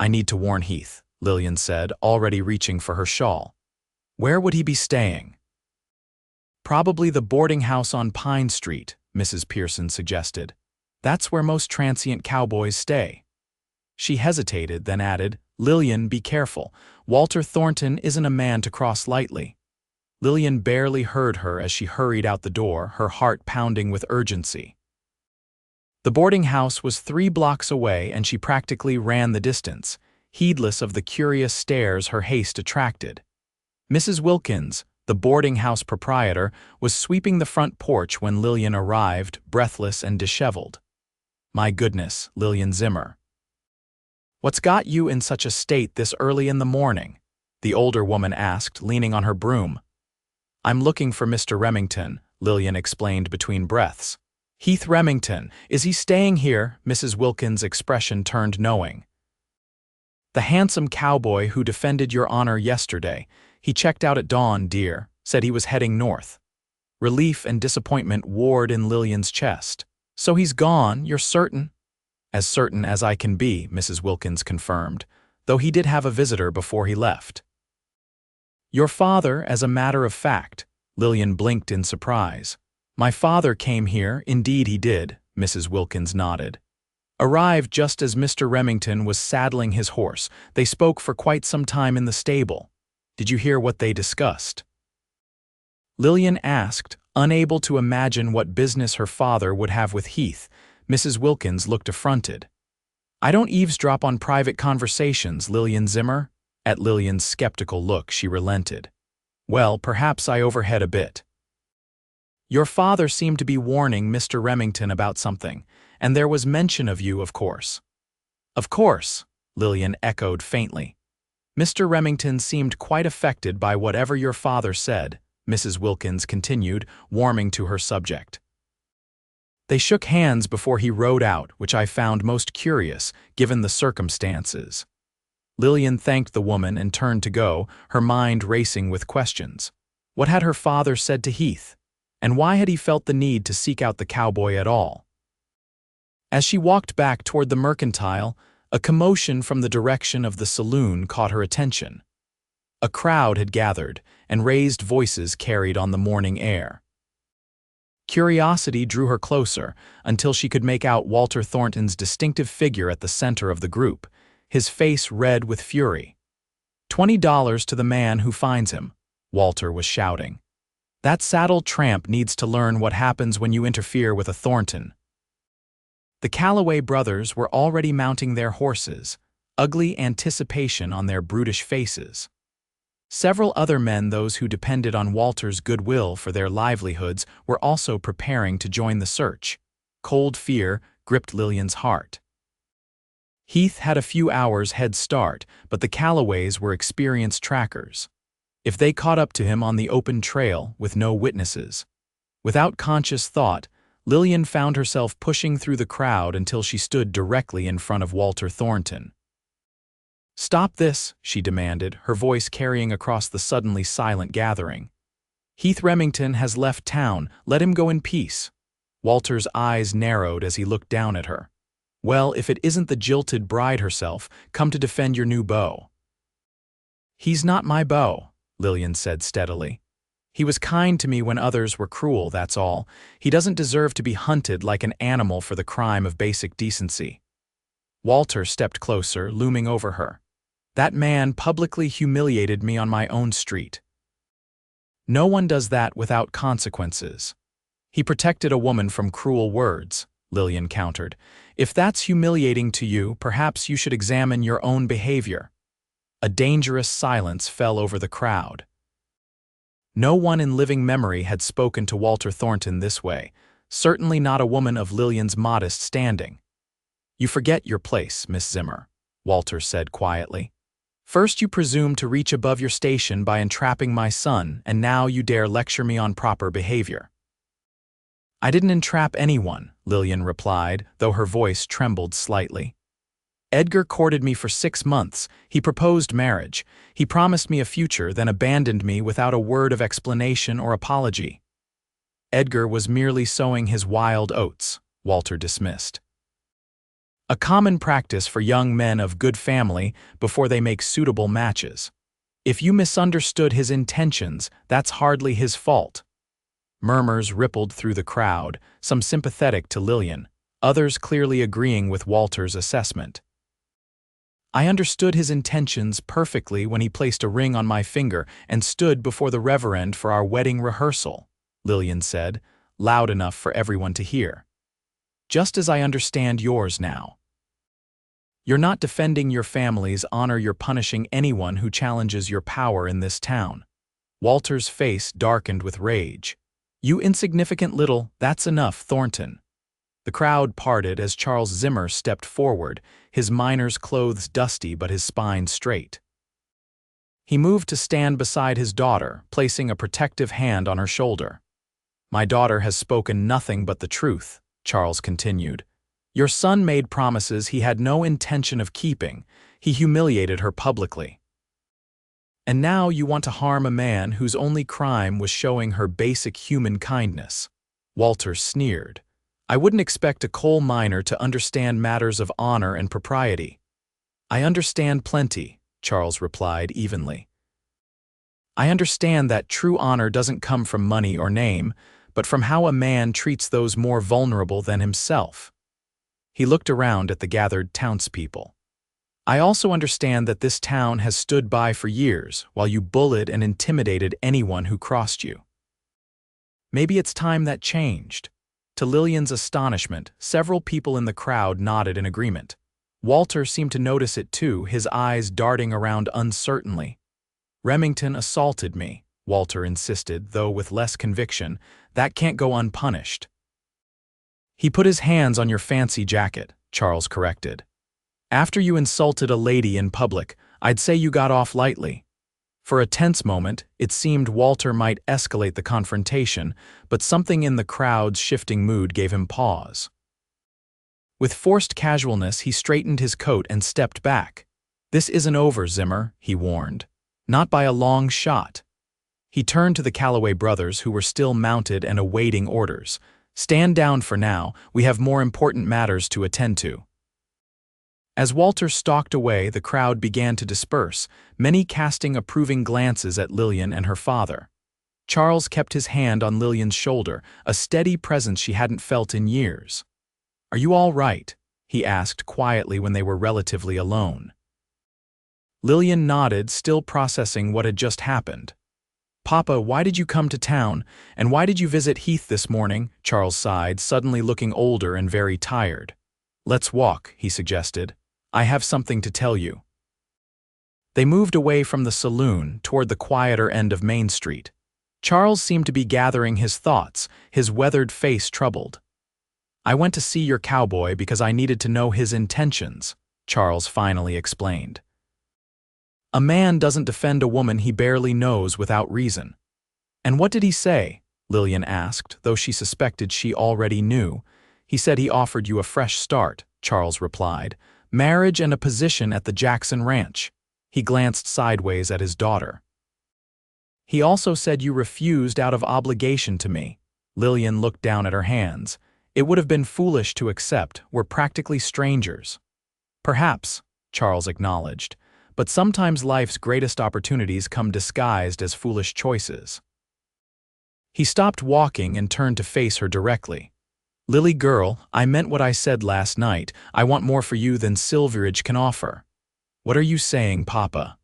I need to warn Heath, Lillian said, already reaching for her shawl. Where would he be staying? Probably the boarding house on Pine Street, Mrs. Pearson suggested. That's where most transient cowboys stay. She hesitated, then added, Lillian, be careful. Walter Thornton isn't a man to cross lightly. Lillian barely heard her as she hurried out the door, her heart pounding with urgency. The boarding house was 3 blocks away, and she practically ran the distance, heedless of the curious stares her haste attracted. Mrs. Wilkins, the boarding house proprietor, was sweeping the front porch when Lillian arrived, breathless and disheveled. My goodness, Lillian Zimmer. What's got you in such a state this early in the morning? The older woman asked, leaning on her broom. I'm looking for Mr. Remington, Lillian explained between breaths. Heath Remington, is he staying here? Mrs. Wilkins' expression turned knowing. The handsome cowboy who defended your honor yesterday. He checked out at dawn, dear, said he was heading north. Relief and disappointment warred in Lillian's chest. So he's gone, you're certain? As certain as I can be, Mrs. Wilkins confirmed, though he did have a visitor before he left. Your father, as a matter of fact, Lillian blinked in surprise. My father came here, indeed he did, Mrs. Wilkins nodded. Arrived just as Mr. Remington was saddling his horse. They spoke for quite some time in the stable. Did you hear what they discussed? Lillian asked, unable to imagine what business her father would have with Heath. Mrs. Wilkins looked affronted. I don't eavesdrop on private conversations, Lillian Zimmer. At Lillian's skeptical look, she relented. Well, perhaps I overhead a bit. Your father seemed to be warning Mr. Remington about something, and there was mention of you, of course. Of course, Lillian echoed faintly. Mr. Remington seemed quite affected by whatever your father said, Mrs. Wilkins continued, warming to her subject. They shook hands before he rode out, which I found most curious, given the circumstances. Lillian thanked the woman and turned to go, her mind racing with questions. What had her father said to Heath? And why had he felt the need to seek out the cowboy at all? As she walked back toward the mercantile, a commotion from the direction of the saloon caught her attention. A crowd had gathered, and raised voices carried on the morning air. Curiosity drew her closer, until she could make out Walter Thornton's distinctive figure at the center of the group, his face red with fury. $20 to the man who finds him, Walter was shouting. That saddled tramp needs to learn what happens when you interfere with a Thornton. The Calloway brothers were already mounting their horses, ugly anticipation on their brutish faces. Several other men, those who depended on Walter's goodwill for their livelihoods, were also preparing to join the search. Cold fear gripped Lillian's heart. Heath had a few hours' head start, but the Calloways were experienced trackers. If they caught up to him on the open trail with no witnesses. Without conscious thought, Lillian found herself pushing through the crowd until she stood directly in front of Walter Thornton. Stop this, she demanded, her voice carrying across the suddenly silent gathering. Heath Remington has left town, let him go in peace. Walter's eyes narrowed as he looked down at her. Well, if it isn't the jilted bride herself, come to defend your new beau. He's not my beau, Lillian said steadily. He was kind to me when others were cruel, that's all. He doesn't deserve to be hunted like an animal for the crime of basic decency. Walter stepped closer, looming over her. That man publicly humiliated me on my own street. No one does that without consequences. He protected a woman from cruel words, Lillian countered. If that's humiliating to you, perhaps you should examine your own behavior. A dangerous silence fell over the crowd. No one in living memory had spoken to Walter Thornton this way, certainly not a woman of Lillian's modest standing. "You forget your place, Miss Zimmer," Walter said quietly. "First you presumed to reach above your station by entrapping my son, and now you dare lecture me on proper behavior." "I didn't entrap anyone," Lillian replied, though her voice trembled slightly. "Edgar courted me for 6 months. He proposed marriage. He promised me a future, then abandoned me without a word of explanation or apology." "Edgar was merely sowing his wild oats," Walter dismissed. "A common practice for young men of good family before they make suitable matches. If you misunderstood his intentions, that's hardly his fault." Murmurs rippled through the crowd, some sympathetic to Lillian, others clearly agreeing with Walter's assessment. "I understood his intentions perfectly when he placed a ring on my finger and stood before the reverend for our wedding rehearsal," Lillian said, loud enough for everyone to hear. "Just as I understand yours now. You're not defending your family's honor, you're punishing anyone who challenges your power in this town." Walter's face darkened with rage. "You insignificant little, that's enough, Thornton." The crowd parted as Charles Zimmer stepped forward, his miner's clothes dusty but his spine straight. He moved to stand beside his daughter, placing a protective hand on her shoulder. "My daughter has spoken nothing but the truth," Charles continued. "Your son made promises he had no intention of keeping. He humiliated her publicly. And now you want to harm a man whose only crime was showing her basic human kindness." Walter sneered. "I wouldn't expect a coal miner to understand matters of honor and propriety." "I understand plenty," Charles replied evenly. "I understand that true honor doesn't come from money or name, but from how a man treats those more vulnerable than himself." He looked around at the gathered townspeople. "I also understand that this town has stood by for years while you bullied and intimidated anyone who crossed you. Maybe it's time that changed." To Lillian's astonishment, several people in the crowd nodded in agreement. Walter seemed to notice it too, his eyes darting around uncertainly. "Remington assaulted me," Walter insisted, though with less conviction. "That can't go unpunished." "He put his hands on your fancy jacket," Charles corrected. "After you insulted a lady in public, I'd say you got off lightly." For a tense moment, it seemed Walter might escalate the confrontation, but something in the crowd's shifting mood gave him pause. With forced casualness, he straightened his coat and stepped back. "This isn't over, Zimmer," he warned. "Not by a long shot." He turned to the Calloway brothers, who were still mounted and awaiting orders. "Stand down for now, we have more important matters to attend to." As Walter stalked away, the crowd began to disperse, many casting approving glances at Lillian and her father. Charles kept his hand on Lillian's shoulder, a steady presence she hadn't felt in years. "Are you all right?" he asked quietly when they were relatively alone. Lillian nodded, still processing what had just happened. "Papa, why did you come to town, and why did you visit Heath this morning?" Charles sighed, suddenly looking older and very tired. "Let's walk," he suggested. "I have something to tell you." They moved away from the saloon, toward the quieter end of Main Street. Charles seemed to be gathering his thoughts, his weathered face troubled. "I went to see your cowboy because I needed to know his intentions," Charles finally explained. "A man doesn't defend a woman he barely knows without reason." "And what did he say?" Lillian asked, though she suspected she already knew. "He said he offered you a fresh start," Charles replied. "Marriage and a position at the Jackson Ranch." He glanced sideways at his daughter. "He also said you refused out of obligation to me." Lillian looked down at her hands. "It would have been foolish to accept. We're practically strangers." "Perhaps," Charles acknowledged, "but sometimes life's greatest opportunities come disguised as foolish choices." He stopped walking and turned to face her directly. "Lily girl, I meant what I said last night. I want more for you than Silveridge can offer." "What are you saying, Papa?"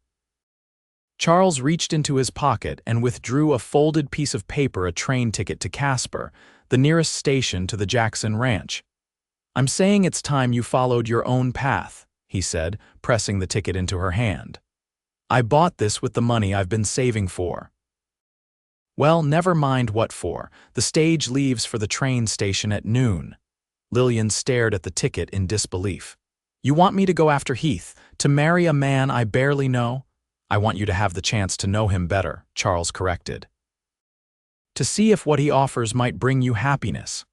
Charles reached into his pocket and withdrew a folded piece of paper, a train ticket to Casper, the nearest station to the Jackson Ranch. "I'm saying it's time you followed your own path," he said, pressing the ticket into her hand. "I bought this with the money I've been saving for." Well, never mind what for. The stage leaves for the train station at noon. Lillian stared at the ticket in disbelief. You want me to go after Heath, to marry a man I barely know? I want you to have the chance to know him better, Charles corrected. To see if what he offers might bring you happiness.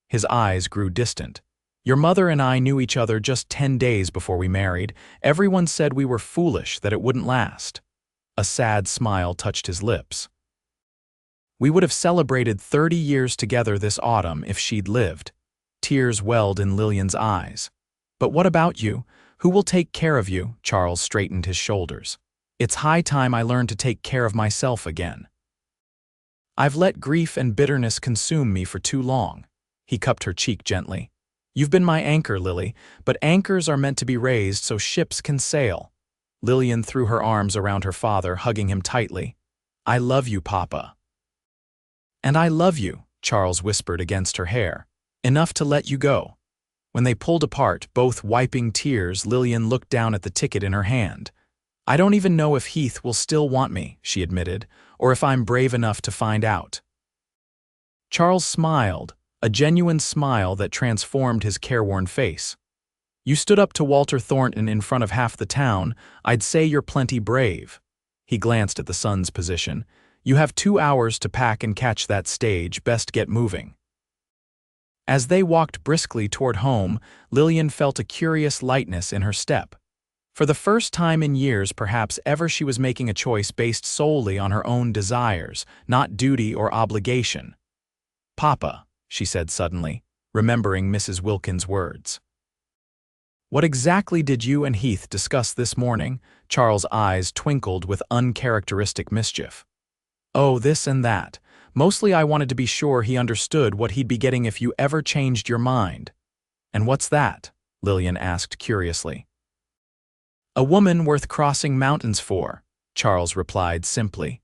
His eyes grew distant. Your mother and I knew each other just 10 days before we married. Everyone said we were foolish, that it wouldn't last. A sad smile touched his lips. We would have celebrated 30 years together this autumn if she'd lived. Tears welled in Lillian's eyes. But what about you? Who will take care of you? Charles straightened his shoulders. It's high time I learned to take care of myself again. I've let grief and bitterness consume me for too long. He cupped her cheek gently. You've been my anchor, Lily, but anchors are meant to be raised so ships can sail. Lillian threw her arms around her father, hugging him tightly. I love you, Papa. And I love you, Charles whispered against her hair. Enough to let you go. When they pulled apart, both wiping tears, Lillian looked down at the ticket in her hand. I don't even know if Heath will still want me, she admitted, or if I'm brave enough to find out. Charles smiled, a genuine smile that transformed his careworn face. You stood up to Walter Thornton in front of half the town. I'd say you're plenty brave. He glanced at the sun's position. You have 2 hours to pack and catch that stage. Best get moving. As they walked briskly toward home, Lillian felt a curious lightness in her step. For the first time in years, perhaps ever, she was making a choice based solely on her own desires, not duty or obligation. Papa, she said suddenly, remembering Mrs. Wilkins' words. What exactly did you and Heath discuss this morning? Charles' eyes twinkled with uncharacteristic mischief. Oh, this and that. Mostly I wanted to be sure he understood what he'd be getting if you ever changed your mind. And what's that? Lillian asked curiously. A woman worth crossing mountains for, Charles replied simply.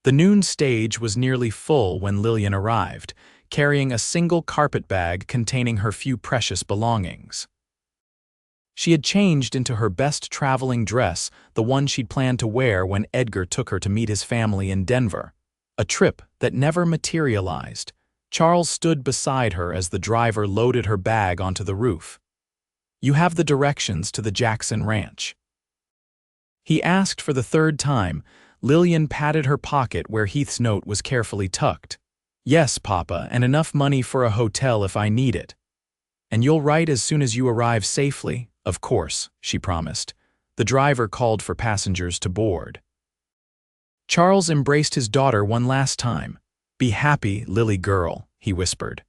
The noon stage was nearly full when Lillian arrived, carrying a single carpet bag containing her few precious belongings. She had changed into her best traveling dress, the one she'd planned to wear when Edgar took her to meet his family in Denver. A trip that never materialized. Charles stood beside her as the driver loaded her bag onto the roof. You have the directions to the Jackson Ranch. He asked for the third time. Lillian patted her pocket where Heath's note was carefully tucked. Yes, Papa, and enough money for a hotel if I need it. And you'll write as soon as you arrive safely? Of course, she promised. The driver called for passengers to board. Charles embraced his daughter one last time. Be happy, Lily girl, he whispered.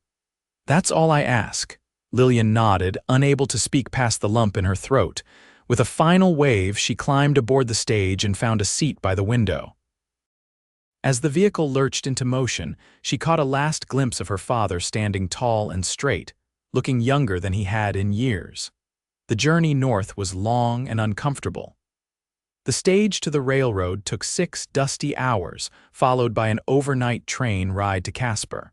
That's all I ask. Lillian nodded, unable to speak past the lump in her throat. With a final wave, she climbed aboard the stage and found a seat by the window. As the vehicle lurched into motion, she caught a last glimpse of her father standing tall and straight, looking younger than he had in years. The journey north was long and uncomfortable. The stage to the railroad took 6 dusty hours, followed by an overnight train ride to Casper.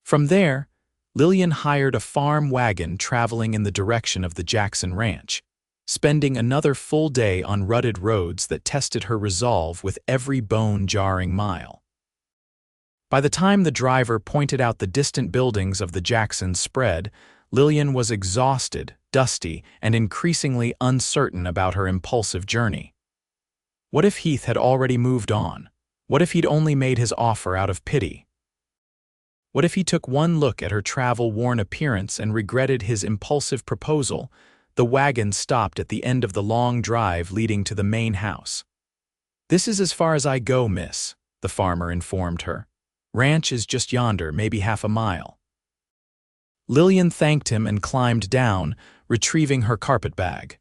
From there, Lillian hired a farm wagon traveling in the direction of the Jackson Ranch, spending another full day on rutted roads that tested her resolve with every bone-jarring mile. By the time the driver pointed out the distant buildings of the Jackson spread, Lillian was exhausted, dusty, and increasingly uncertain about her impulsive journey. What if Heath had already moved on? What if he'd only made his offer out of pity? What if he took one look at her travel-worn appearance and regretted his impulsive proposal? The wagon stopped at the end of the long drive leading to the main house. This is as far as I go, miss, the farmer informed her. Ranch is just yonder, maybe half a mile. Lillian thanked him and climbed down, retrieving her carpet bag.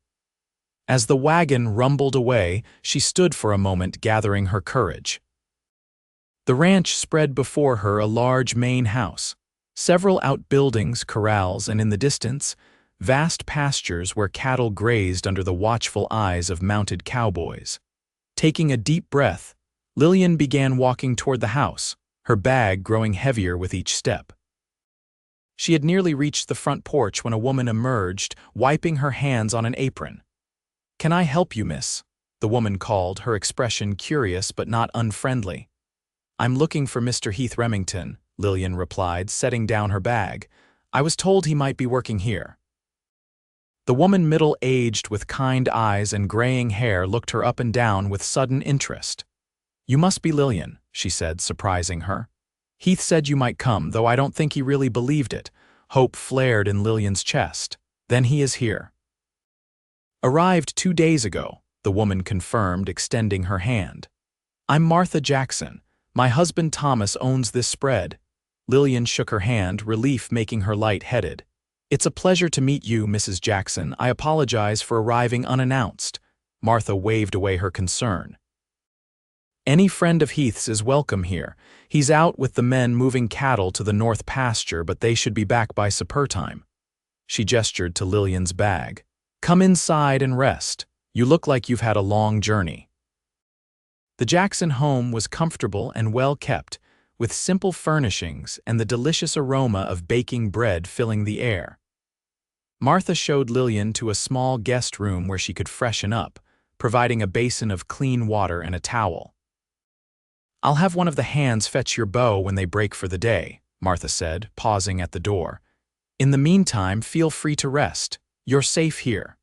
As the wagon rumbled away, she stood for a moment, gathering her courage. The ranch spread before her, a large main house, several outbuildings, corrals, and in the distance, vast pastures where cattle grazed under the watchful eyes of mounted cowboys. Taking a deep breath, Lillian began walking toward the house, her bag growing heavier with each step. She had nearly reached the front porch when a woman emerged, wiping her hands on an apron. "Can I help you, miss?" the woman called, her expression curious but not unfriendly. I'm looking for Mr. Heath Remington, Lillian replied, setting down her bag. I was told he might be working here. The woman middle-aged with kind eyes and graying hair looked her up and down with sudden interest. You must be Lillian, she said, surprising her. Heath said you might come, though I don't think he really believed it. Hope flared in Lillian's chest. Then he is here. Arrived 2 days ago, the woman confirmed, extending her hand. I'm Martha Jackson. My husband Thomas owns this spread. Lillian shook her hand, relief making her light-headed. It's a pleasure to meet you, Mrs. Jackson. I apologize for arriving unannounced. Martha waved away her concern. Any friend of Heath's is welcome here. He's out with the men moving cattle to the north pasture, but they should be back by supper time. She gestured to Lillian's bag. Come inside and rest. You look like you've had a long journey. The Jackson home was comfortable and well kept, with simple furnishings and the delicious aroma of baking bread filling the air. Martha showed Lillian to a small guest room where she could freshen up, providing a basin of clean water and a towel. I'll have one of the hands fetch your bow when they break for the day, Martha said, pausing at the door. In the meantime, feel free to rest. You're safe here.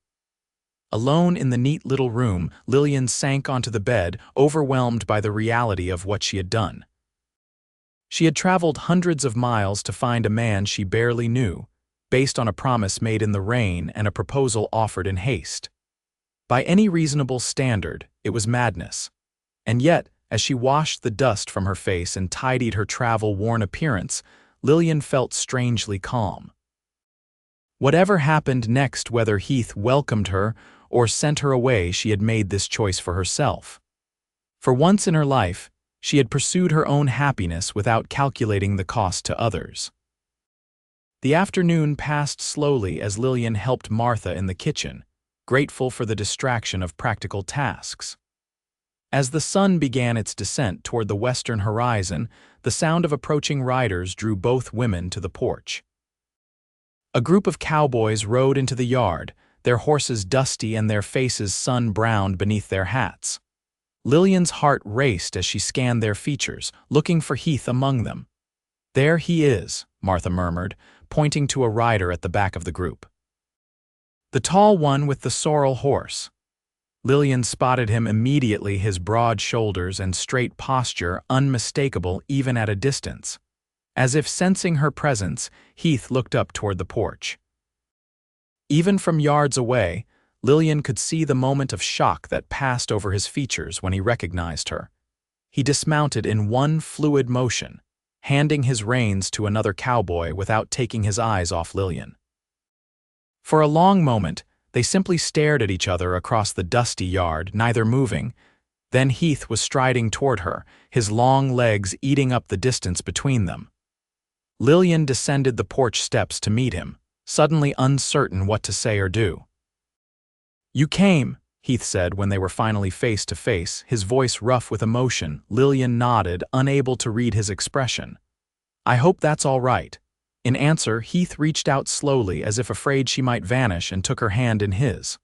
Alone in the neat little room, Lillian sank onto the bed, overwhelmed by the reality of what she had done. She had traveled hundreds of miles to find a man she barely knew, based on a promise made in the rain and a proposal offered in haste. By any reasonable standard, it was madness. And yet, as she washed the dust from her face and tidied her travel-worn appearance, Lillian felt strangely calm. Whatever happened next, whether Heath welcomed her or sent her away, she had made this choice for herself. For once in her life, she had pursued her own happiness without calculating the cost to others. The afternoon passed slowly as Lillian helped Martha in the kitchen, grateful for the distraction of practical tasks. As the sun began its descent toward the western horizon, the sound of approaching riders drew both women to the porch. A group of cowboys rode into the yard, their horses dusty and their faces sun-browned beneath their hats. Lillian's heart raced as she scanned their features, looking for Heath among them. There he is, Martha murmured, pointing to a rider at the back of the group. The tall one with the sorrel horse. Lillian spotted him immediately, his broad shoulders and straight posture unmistakable even at a distance. As if sensing her presence, Heath looked up toward the porch. Even from yards away, Lillian could see the moment of shock that passed over his features when he recognized her. He dismounted in one fluid motion, handing his reins to another cowboy without taking his eyes off Lillian. For a long moment, they simply stared at each other across the dusty yard, neither moving. Then Heath was striding toward her, his long legs eating up the distance between them. Lillian descended the porch steps to meet him, suddenly uncertain what to say or do. You came, Heath said when they were finally face to face, his voice rough with emotion. Lillian nodded, unable to read his expression. I hope that's all right. In answer, Heath reached out slowly as if afraid she might vanish and took her hand in his.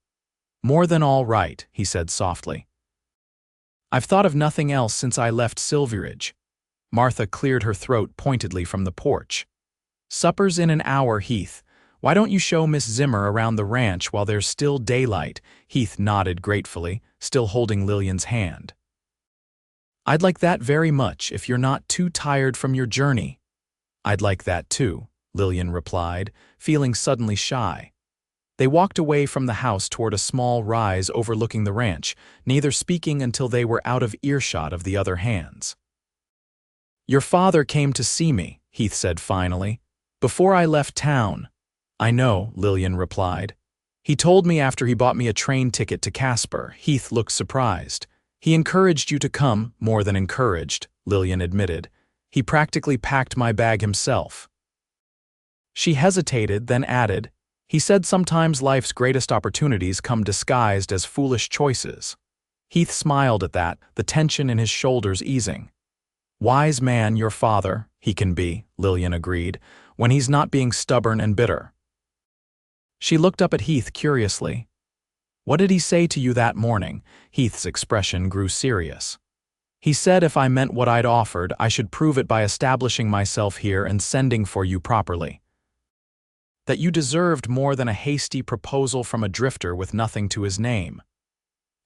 More than all right, he said softly. I've thought of nothing else since I left Silveridge. Martha cleared her throat pointedly from the porch. Supper's in an hour, Heath. Why don't you show Miss Zimmer around the ranch while there's still daylight? Heath nodded gratefully, still holding Lillian's hand. I'd like that very much if you're not too tired from your journey. I'd like that too, Lillian replied, feeling suddenly shy. They walked away from the house toward a small rise overlooking the ranch, neither speaking until they were out of earshot of the other hands. Your father came to see me, Heath said finally, before I left town. I know, Lillian replied. He told me after he bought me a train ticket to Casper. Heath looked surprised. He encouraged you to come, more than encouraged, Lillian admitted. He practically packed my bag himself. She hesitated, then added, he said sometimes life's greatest opportunities come disguised as foolish choices. Heath smiled at that, the tension in his shoulders easing. Wise man your father, he can be, Lillian agreed, when he's not being stubborn and bitter. She looked up at Heath curiously. What did he say to you that morning? Heath's expression grew serious. He said if I meant what I'd offered, I should prove it by establishing myself here and sending for you properly. That you deserved more than a hasty proposal from a drifter with nothing to his name.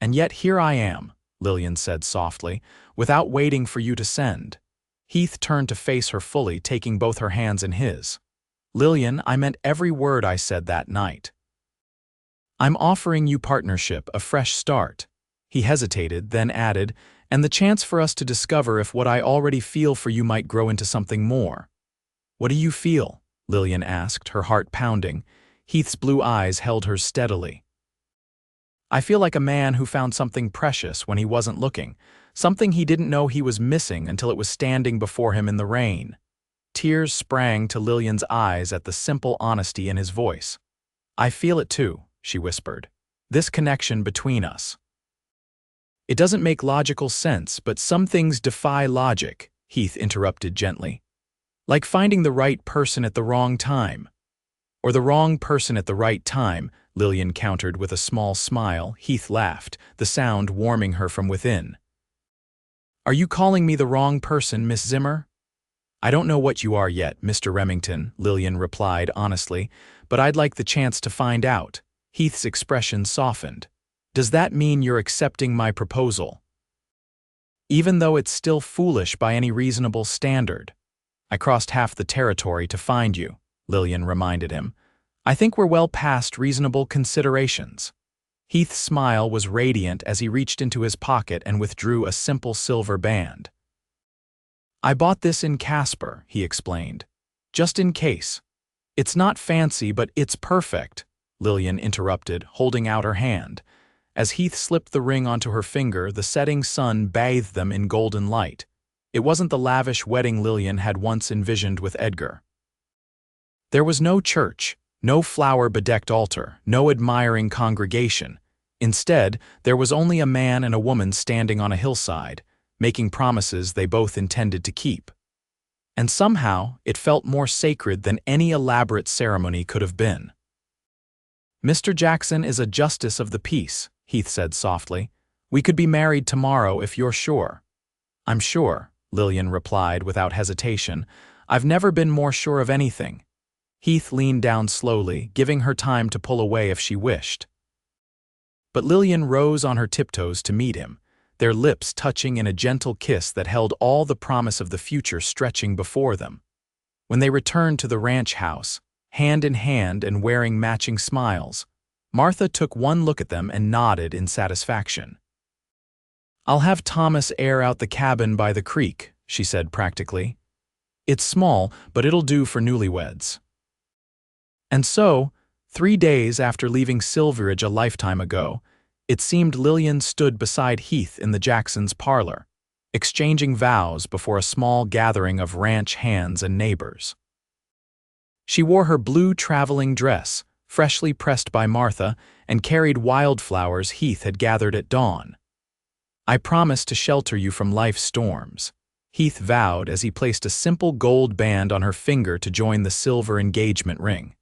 And yet here I am, Lillian said softly, without waiting for you to send. Heath turned to face her fully, taking both her hands in his. Lillian, I meant every word I said that night. I'm offering you partnership, a fresh start. He hesitated, then added, and the chance for us to discover if what I already feel for you might grow into something more. What do you feel? Lillian asked, her heart pounding. Heath's blue eyes held hers steadily. I feel like a man who found something precious when he wasn't looking, something he didn't know he was missing until it was standing before him in the rain. Tears sprang to Lillian's eyes at the simple honesty in his voice. I feel it too, she whispered. This connection between us. It doesn't make logical sense, but some things defy logic, Heath interrupted gently. Like finding the right person at the wrong time. Or the wrong person at the right time, Lillian countered with a small smile. Heath laughed, the sound warming her from within. Are you calling me the wrong person, Miss Zimmer? I don't know what you are yet, Mr. Remington, Lillian replied honestly, but I'd like the chance to find out. Heath's expression softened. Does that mean you're accepting my proposal? Even though it's still foolish by any reasonable standard. I crossed half the territory to find you, Lillian reminded him. I think we're well past reasonable considerations. Heath's smile was radiant as he reached into his pocket and withdrew a simple silver band. I bought this in Casper, he explained. Just in case. It's not fancy, but it's perfect, Lillian interrupted, holding out her hand. As Heath slipped the ring onto her finger, the setting sun bathed them in golden light. It wasn't the lavish wedding Lillian had once envisioned with Edgar. There was no church, no flower-bedecked altar, no admiring congregation. Instead, there was only a man and a woman standing on a hillside, making promises they both intended to keep. And somehow, it felt more sacred than any elaborate ceremony could have been. Mr. Jackson is a justice of the peace, Heath said softly. We could be married tomorrow if you're sure. I'm sure, Lillian replied without hesitation. I've never been more sure of anything. Heath leaned down slowly, giving her time to pull away if she wished. But Lillian rose on her tiptoes to meet him, their lips touching in a gentle kiss that held all the promise of the future stretching before them. When they returned to the ranch house, hand in hand and wearing matching smiles, Martha took one look at them and nodded in satisfaction. I'll have Thomas air out the cabin by the creek, she said practically. It's small, but it'll do for newlyweds. And so, 3 days after leaving Silveridge a lifetime ago, it seemed Lillian stood beside Heath in the Jacksons' parlor, exchanging vows before a small gathering of ranch hands and neighbors. She wore her blue traveling dress, freshly pressed by Martha, and carried wildflowers Heath had gathered at dawn. I promise to shelter you from life's storms, Heath vowed as he placed a simple gold band on her finger to join the silver engagement ring.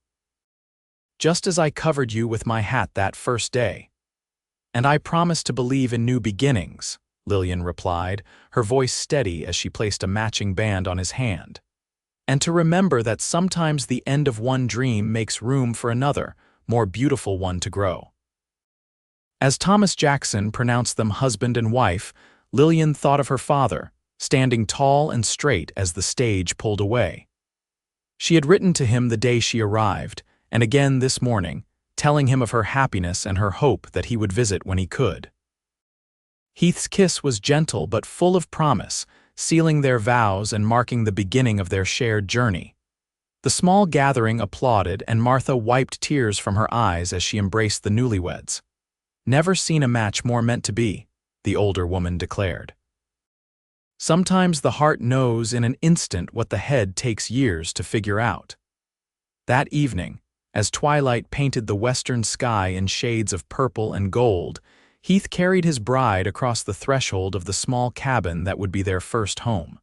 Just as I covered you with my hat that first day. And I promise to believe in new beginnings, Lillian replied, her voice steady as she placed a matching band on his hand. And to remember that sometimes the end of one dream makes room for another, more beautiful one to grow. As Thomas Jackson pronounced them husband and wife, Lillian thought of her father, standing tall and straight as the stage pulled away. She had written to him the day she arrived, and again this morning, telling him of her happiness and her hope that he would visit when he could. Heath's kiss was gentle but full of promise, sealing their vows and marking the beginning of their shared journey. The small gathering applauded, and Martha wiped tears from her eyes as she embraced the newlyweds. Never seen a match more meant to be, the older woman declared. Sometimes the heart knows in an instant what the head takes years to figure out. That evening, as twilight painted the western sky in shades of purple and gold, Heath carried his bride across the threshold of the small cabin that would be their first home.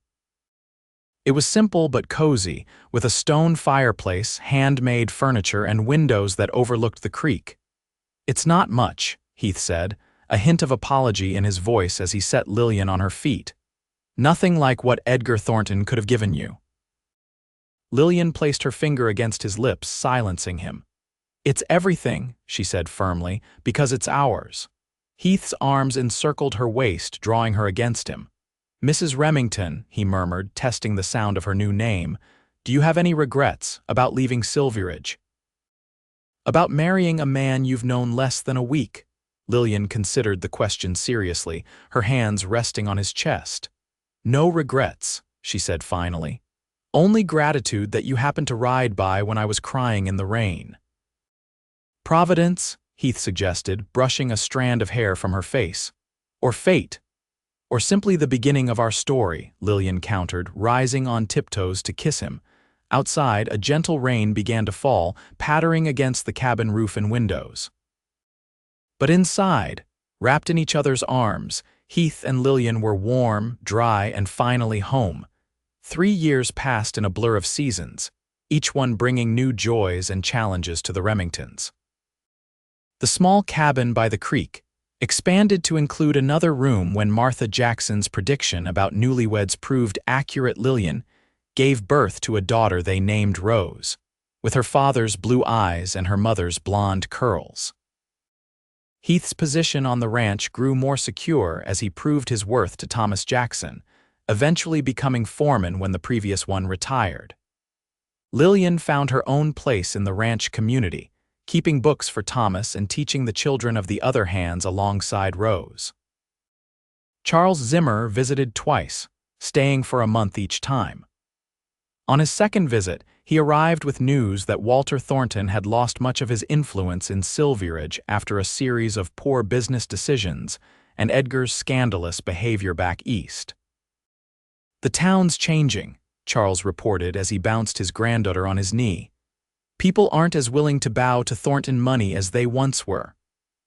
It was simple but cozy, with a stone fireplace, handmade furniture, and windows that overlooked the creek. It's not much, Heath said, a hint of apology in his voice as he set Lillian on her feet, Nothing like what Edgar Thornton could have given you. Lillian placed her finger against his lips, silencing him. It's everything, she said firmly, because it's ours. Heath's arms encircled her waist, drawing her against him. Mrs. Remington, he murmured, testing the sound of her new name, do you have any regrets about leaving Silveridge? About marrying a man you've known less than a week? Lillian considered the question seriously, her hands resting on his chest. No regrets, she said finally. Only gratitude that you happened to ride by when I was crying in the rain. Providence, Heath suggested, brushing a strand of hair from her face. Or fate. Or simply the beginning of our story, Lillian countered, rising on tiptoes to kiss him. Outside, a gentle rain began to fall, pattering against the cabin roof and windows. But inside, wrapped in each other's arms, Heath and Lillian were warm, dry, and finally home. 3 years passed in a blur of seasons, each one bringing new joys and challenges to the Remingtons. The small cabin by the creek expanded to include another room when Martha Jackson's prediction about newlyweds proved accurate. Lillian gave birth to a daughter they named Rose, with her father's blue eyes and her mother's blonde curls. Heath's position on the ranch grew more secure as he proved his worth to Thomas Jackson, eventually becoming foreman when the previous one retired. Lillian found her own place in the ranch community, keeping books for Thomas and teaching the children of the other hands alongside Rose. Charles Zimmer visited twice, staying for a month each time. On his second visit, he arrived with news that Walter Thornton had lost much of his influence in Silveridge after a series of poor business decisions and Edgar's scandalous behavior back east. The town's changing, Charles reported as he bounced his granddaughter on his knee. People aren't as willing to bow to Thornton money as they once were.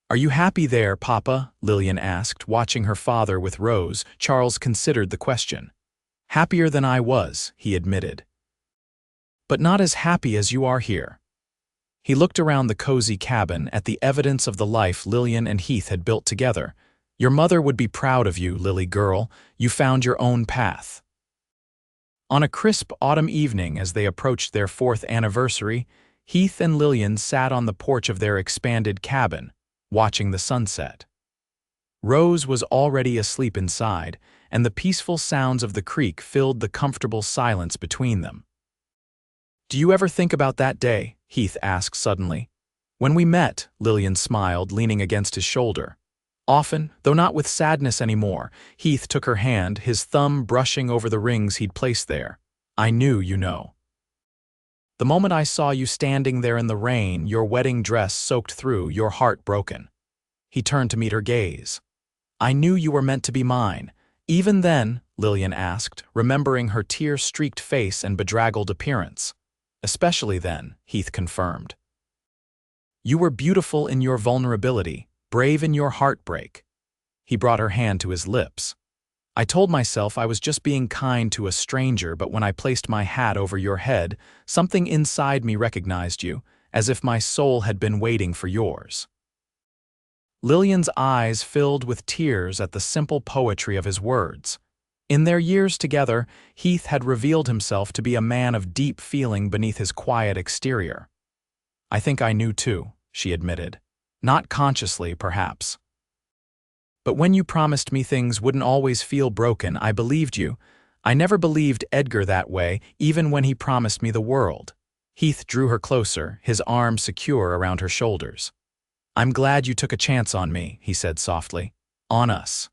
Are you happy there, Papa? Lillian asked, watching her father with Rose. Charles considered the question. Happier than I was, he admitted. But not as happy as you are here. He looked around the cozy cabin at the evidence of the life Lillian and Heath had built together. Your mother would be proud of you, Lily girl. You found your own path. On a crisp autumn evening as they approached their 4th anniversary, Heath and Lillian sat on the porch of their expanded cabin, watching the sunset. Rose was already asleep inside, and the peaceful sounds of the creek filled the comfortable silence between them. Do you ever think about that day? Heath asked suddenly. When we met, Lillian smiled, leaning against his shoulder. Often, though not with sadness anymore, Heath took her hand, his thumb brushing over the rings he'd placed there. I knew, you know. The moment I saw you standing there in the rain, your wedding dress soaked through, your heart broken. He turned to meet her gaze. I knew you were meant to be mine. Even then, Lillian asked, remembering her tear-streaked face and bedraggled appearance. Especially then, Heath confirmed. You were beautiful in your vulnerability, brave in your heartbreak. He brought her hand to his lips. I told myself I was just being kind to a stranger, but when I placed my hat over your head, something inside me recognized you, as if my soul had been waiting for yours. Lillian's eyes filled with tears at the simple poetry of his words. In their years together, Heath had revealed himself to be a man of deep feeling beneath his quiet exterior. I think I knew too, she admitted. Not consciously, perhaps. But when you promised me things wouldn't always feel broken, I believed you. I never believed Edgar that way, even when he promised me the world. Heath drew her closer, his arms secure around her shoulders. I'm glad you took a chance on me, he said softly. On us.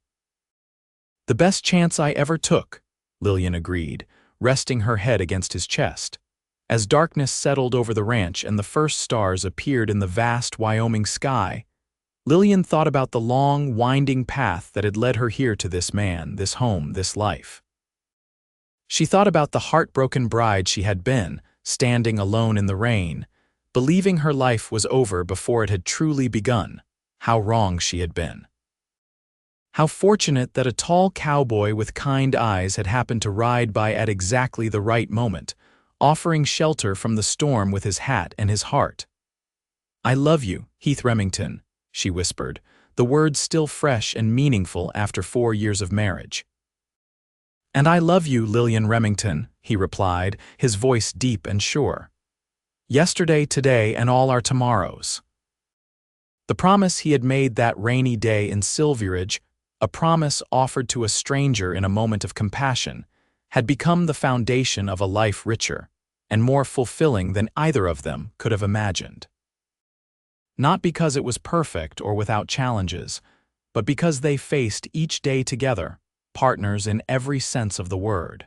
The best chance I ever took, Lillian agreed, resting her head against his chest. As darkness settled over the ranch and the first stars appeared in the vast Wyoming sky, Lillian thought about the long, winding path that had led her here to this man, this home, this life. She thought about the heartbroken bride she had been, standing alone in the rain, believing her life was over before it had truly begun. How wrong she had been. How fortunate that a tall cowboy with kind eyes had happened to ride by at exactly the right moment, offering shelter from the storm with his hat and his heart. I love you, Heath Remington, she whispered, the words still fresh and meaningful after 4 years of marriage. "And I love you, Lillian Remington," he replied, his voice deep and sure. "Yesterday, today, and all our tomorrows." The promise he had made that rainy day in Silveridge, a promise offered to a stranger in a moment of compassion, had become the foundation of a life richer and more fulfilling than either of them could have imagined. Not because it was perfect or without challenges, but because they faced each day together, partners in every sense of the word.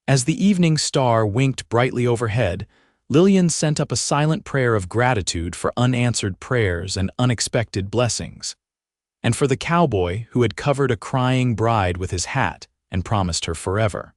As the evening star winked brightly overhead, Lillian sent up a silent prayer of gratitude for unanswered prayers and unexpected blessings, and for the cowboy who had covered a crying bride with his hat and promised her forever.